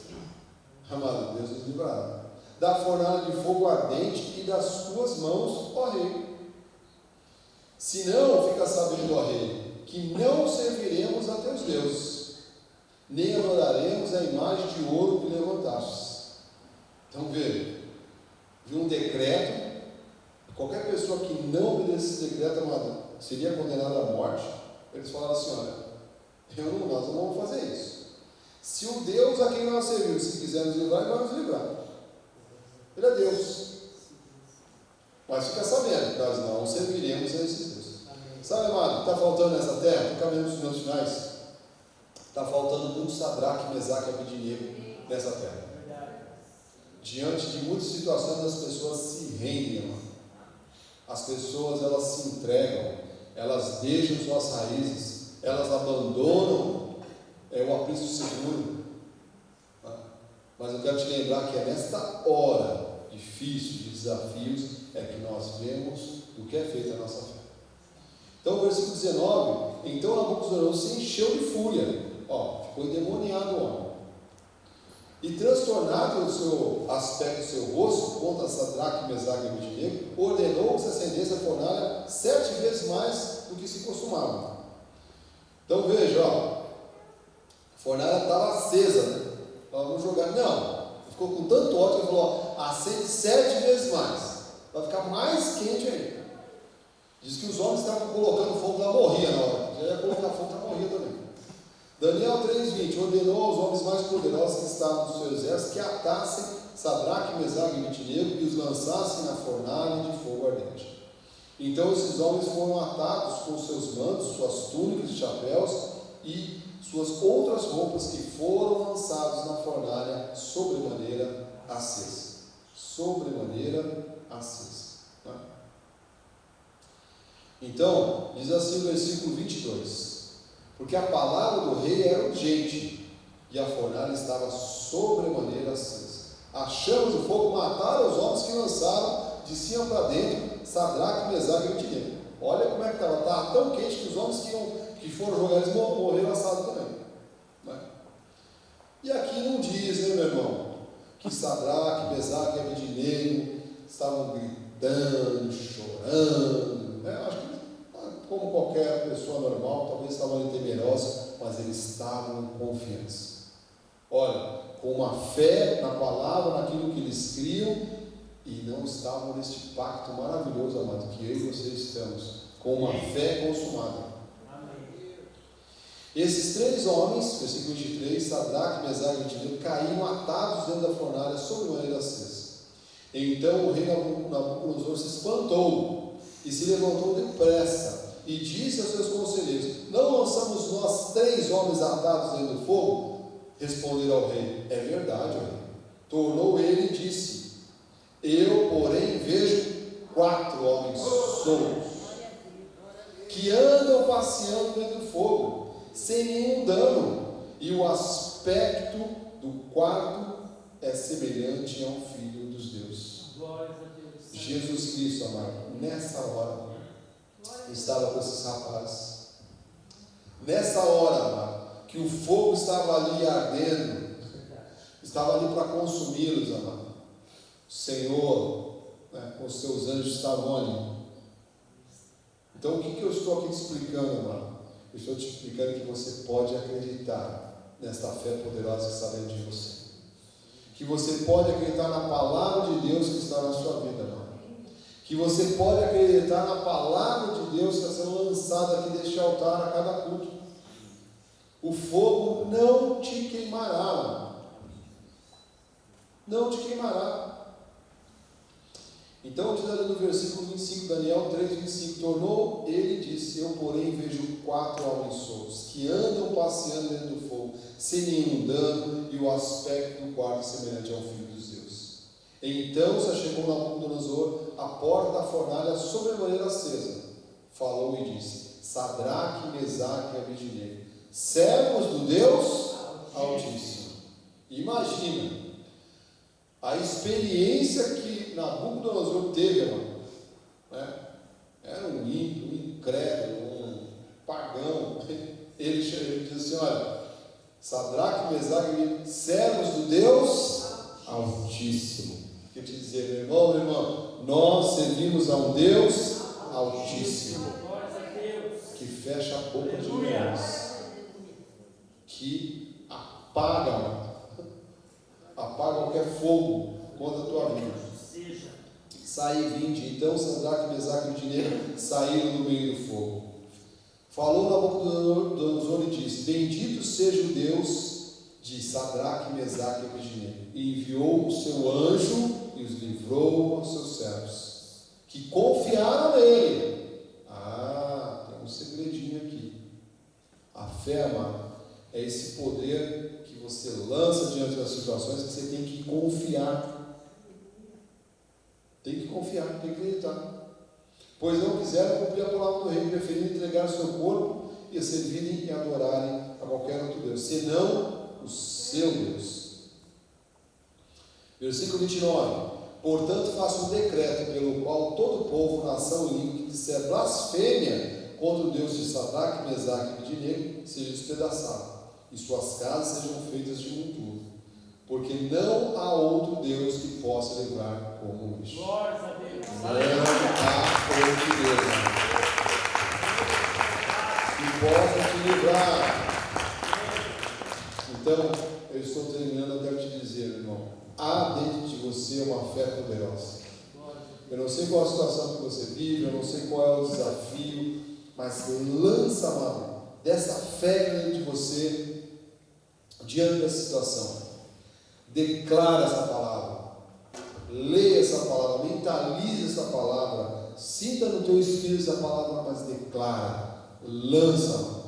Amado, Deus nos livrará da fornalha de fogo ardente e das tuas mãos, ó rei. Se não, fica sabendo, ó rei, que não serviremos a teus deuses, nem adoraremos a imagem de ouro que levantastes. Então veja, viu um decreto. Qualquer pessoa que não obedece esse decreto, amado, seria condenada à morte. Eles falaram assim: olha, nós não vamos fazer isso. Se o Deus a quem nós servimos, se quiser nos livrar, Ele vai nos livrar. Ele é Deus. Mas fica sabendo, nós não serviremos a esses deuses. Sabe, amado, está faltando nessa terra? Estou caminhando nos meus finais. Está faltando muito Sadraque, Mesaque e Abednego nessa terra. Diante de muitas situações, as pessoas se rendem, amado. As pessoas, elas se entregam, elas deixam suas raízes, elas abandonam o aprisco seguro. Mas eu quero te lembrar que é nesta hora difícil, de desafios, é que nós vemos o que é feito a nossa fé. Então, o versículo 19: então Nabucodonosor se encheu de fúria, ficou endemoniado o homem, e transtornado o seu aspecto, o seu rosto, contra Sadraque, Mesaque e Abednego, ordenou que se acendesse a fornalha 7 vezes mais do que se costumava. Então veja, a fornalha estava acesa, né? Vamos jogar. Não, ficou com tanto ódio que ele falou: acende 7 vezes mais, vai ficar mais quente ainda. Diz que os homens estavam colocando fogo, lá morria na hora, já ia colocar fogo, já morria também. Daniel 3,20: ordenou aos homens mais poderosos que estavam no seu exército que atassem Sadraque, Mesaque e Abednego e os lançassem na fornalha de fogo ardente. Então esses homens foram atados com seus mantos, suas túnicas e chapéus e suas outras roupas, que foram lançados na fornalha sobremaneira acesa. Sobremaneira acesa. Né? Então, diz assim o versículo 22: porque a palavra do rei era urgente, e a fornalha estava sobremaneira acesa. As chamas do fogo mataram os homens que lançaram de cima para dentro Sadraque, Mesaque e Abednego. Olha como é que estava tão quente que os homens que foram jogar, eles morreram assados também. Né? E aqui não diz, né, meu irmão, que Sadraque, Mesaque e Abednego estavam gritando, chorando. Acho que, como qualquer pessoa normal, talvez estavam ali temerosos, mas eles estavam em confiança. Olha, com uma fé na palavra, naquilo que eles criam, e não estavam neste pacto maravilhoso, amado, que eu e você estamos, com uma fé consumada. Amém. Esses 3 homens, versículo 23, Sadraque, Mesaque e Abednego, caíram atados dentro da fornalha sobremaneira acesa. Então o rei Nabucodonosor se espantou e se levantou depressa e disse aos seus conselheiros: não lançamos nós 3 homens atados dentro do fogo? Responderam ao rei: é verdade, ó rei. Tornou ele e disse: eu, porém, vejo 4 homens soltos, que andam passeando dentro do fogo, sem nenhum dano, e o aspecto do quarto é semelhante ao Filho dos deuses. Jesus Cristo, amado, nessa hora, estava com esses rapazes. Nessa hora, amado, que o fogo estava ali ardendo, estava ali para consumi-los, amado. O Senhor, com os seus anjos estavam ali. Então, o que eu estou aqui te explicando, amado? Eu estou te explicando que você pode acreditar nesta fé poderosa que está dentro de você. Que você pode acreditar na palavra de Deus que está na sua vida, amado. Que você pode acreditar na palavra de Deus que está sendo lançada aqui deste altar a cada culto. O fogo não te queimará, amado. Não te queimará. Então, diz ali no versículo 25, Daniel 3,25: tornou ele e disse: eu, porém, vejo 4 homens soltos, que andam passeando dentro do fogo, sem nenhum dano, e o aspecto do quarto semelhante ao Filho dos deuses. Então se achegou Nabucodonosor a porta da fornalha sobremaneira acesa, falou e disse: Sadraque, Mesaque e Abednego, servos do Deus Altíssimo. Imagina a experiência que Nabucodonosor teve, irmão, né? Era um ímpio, um incrédulo, um pagão. Ele disse assim: olha, Sadraque, Mesaque e Abednego, servos do Deus Altíssimo. Quer te dizer, meu irmão, minha irmã, nós servimos a um Deus Altíssimo, que fecha a boca de leões, que apaga qualquer fogo contra a tua vida. Saí 20. Então Sadraque, Mesaque e Abednego saíram do meio do fogo. Falou Nabucodonosor e disse: Bendito seja o Deus de Sadraque, Mesaque e Abednego, e enviou o seu anjo e os livrou aos seus servos, que confiaram nele. Tem um segredinho aqui. A fé, amado, é esse poder que você lança diante das situações que você tem que confiar. Tem que confiar, tem que acreditar. Pois não quiseram cumprir a palavra do rei, preferindo entregar o seu corpo e servirem e adorarem a qualquer outro Deus, senão o seu Deus. Versículo 29. Portanto, faço um decreto pelo qual todo povo, nação e língua que disser blasfêmia contra o Deus de Sadraque, Mesaque e Abednego seja despedaçado, e suas casas sejam feitas de monturo, porque não há outro Deus que possa livrar como este. Glória a Deus. Não há outro Deus que possa te livrar. Então, eu estou terminando, eu quero te dizer, irmão, há dentro de você uma fé poderosa. Eu não sei qual a situação que você vive, eu não sei qual é o desafio, mas lança, amado, dessa fé dentro de você diante da situação. Declara essa palavra, leia essa palavra, mentalize essa palavra, sinta no teu espírito essa palavra, mas declara, lança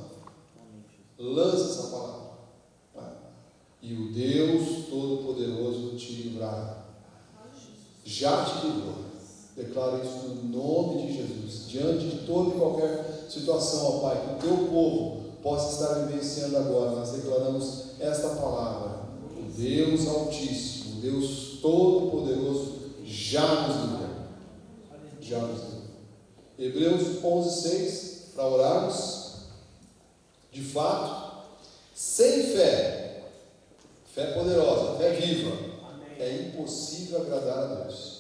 essa palavra. E o Deus Todo-Poderoso te livrará. Já te livrou. Declaro isso no nome de Jesus, diante de toda e qualquer situação, ó Pai, que o teu povo possa estar vivenciando agora. Nós declaramos esta palavra: o Deus Altíssimo, o Deus Todo-Poderoso já nos livrou. Já nos livrou. Hebreus 11:6, para orarmos. De fato, sem fé, fé poderosa, fé viva, é impossível agradar a Deus.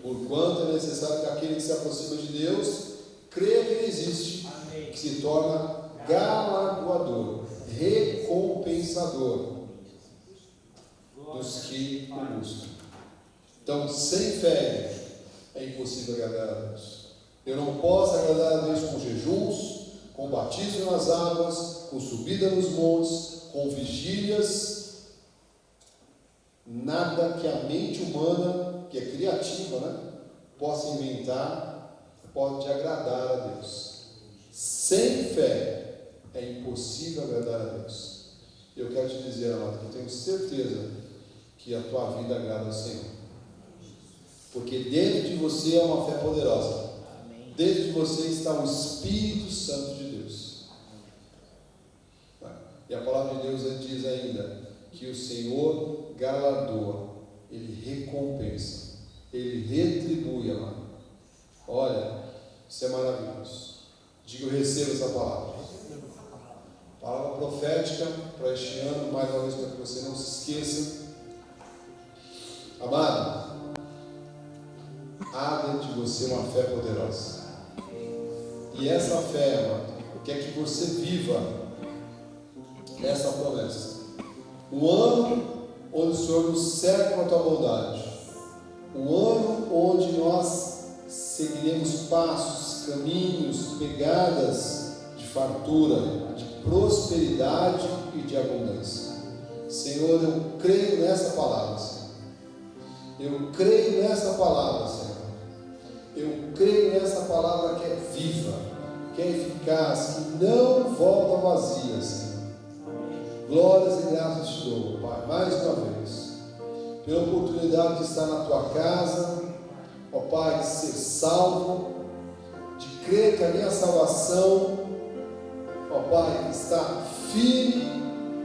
Porquanto é necessário que aquele que se aproxima de Deus creia que Ele existe, que se torna galardoador, recompensador dos que o buscam. Então, sem fé é impossível agradar a Deus. Eu não posso agradar a Deus com jejuns, com batismo nas águas, com subida nos montes, com vigílias. Nada que a mente humana, que é criativa, né, possa inventar, pode agradar a Deus. Sem fé é impossível agradar a Deus. Eu quero te dizer, amado, que eu tenho certeza que a tua vida agrada ao Senhor, porque dentro de você é uma fé poderosa. Dentro de você está o Espírito Santo de Deus. E a palavra de Deus diz ainda que o Senhor galardoa, Ele recompensa, Ele retribui, amado. Olha, isso é maravilhoso. Diga: eu recebo essa palavra. Palavra profética para este ano, mais uma vez, para que você não se esqueça. Amado, há dentro de você uma fé poderosa. E essa fé, amado, quer que você viva essa promessa. Um ano onde o Senhor nos cerca com a tua bondade. Um ano onde nós seguiremos passos, caminhos, pegadas de fartura, de prosperidade e de abundância. Senhor, eu creio nessa palavra, Senhor. Eu creio nessa palavra, Senhor. Eu creio nessa palavra que é viva, que é eficaz, que não volta vazia, Senhor. Glórias e graças te dou, Pai, mais uma vez, pela oportunidade de estar na tua casa, ó Pai, de ser salvo, de crer que a minha salvação, ó Pai, está firme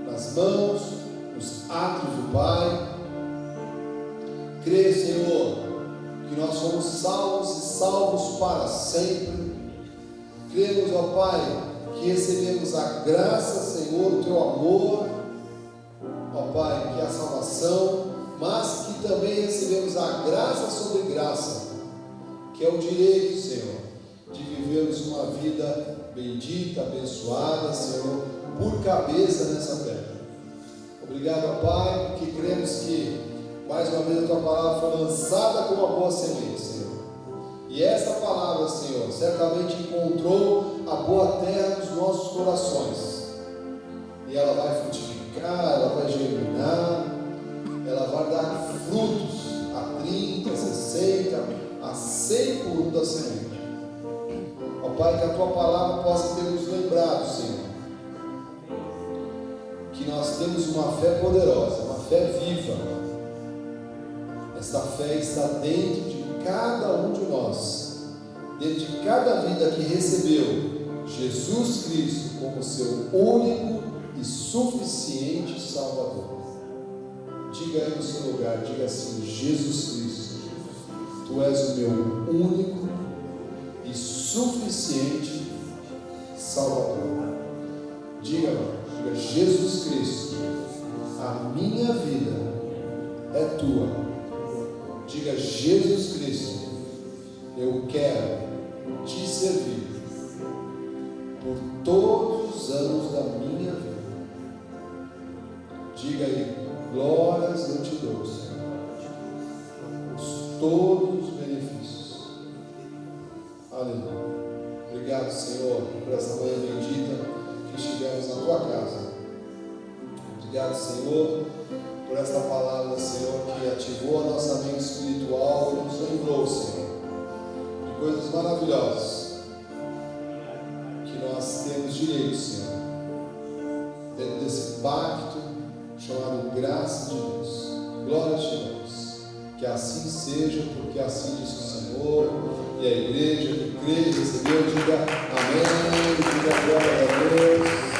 nas mãos, nos atos do Pai. Crer, Senhor, que nós somos salvos e salvos para sempre. Cremos, ó Pai, que recebemos a graça, Senhor, o Teu amor, ó Pai, que é a salvação, mas que também recebemos a graça sobre graça, que é o direito, Senhor, de vivermos uma vida bendita, abençoada, Senhor, por cabeça nessa terra. Obrigado, ó Pai, porque cremos que mais uma vez a Tua palavra foi lançada como uma boa semente, Senhor. E essa palavra, Senhor, certamente encontrou a boa terra nos nossos corações. E ela vai frutificar, ela vai germinar, ela vai dar frutos a 30, 60, a 100 por um da semente. Ó Pai, que a Tua palavra possa ter nos lembrado, Senhor, que nós temos uma fé poderosa, uma fé viva. Esta fé está dentro de cada um de nós, dentro de cada vida que recebeu Jesus Cristo como seu único e suficiente Salvador. Diga aí no seu lugar, diga assim: Jesus Cristo, Tu és o meu único e suficiente Salvador. Diga, Jesus Cristo, a minha vida é Tua. Diga: Jesus Cristo, eu quero Te servir por todos os anos da minha vida. Diga aí: glórias eu Te dou, Senhor, por todos os benefícios. Aleluia. Obrigado, Senhor, por essa manhã bendita que estivemos na Tua casa. Obrigado, Senhor, por esta palavra, Senhor, que ativou a nossa mente espiritual e nos lembrou, Senhor, de coisas maravilhosas que nós temos direito, Senhor, dentro desse pacto chamado graça de Deus. Glória a Ti, Deus. Que assim seja, porque assim diz o Senhor. E a igreja que crê e recebeu, diga amém, diga glória a Deus.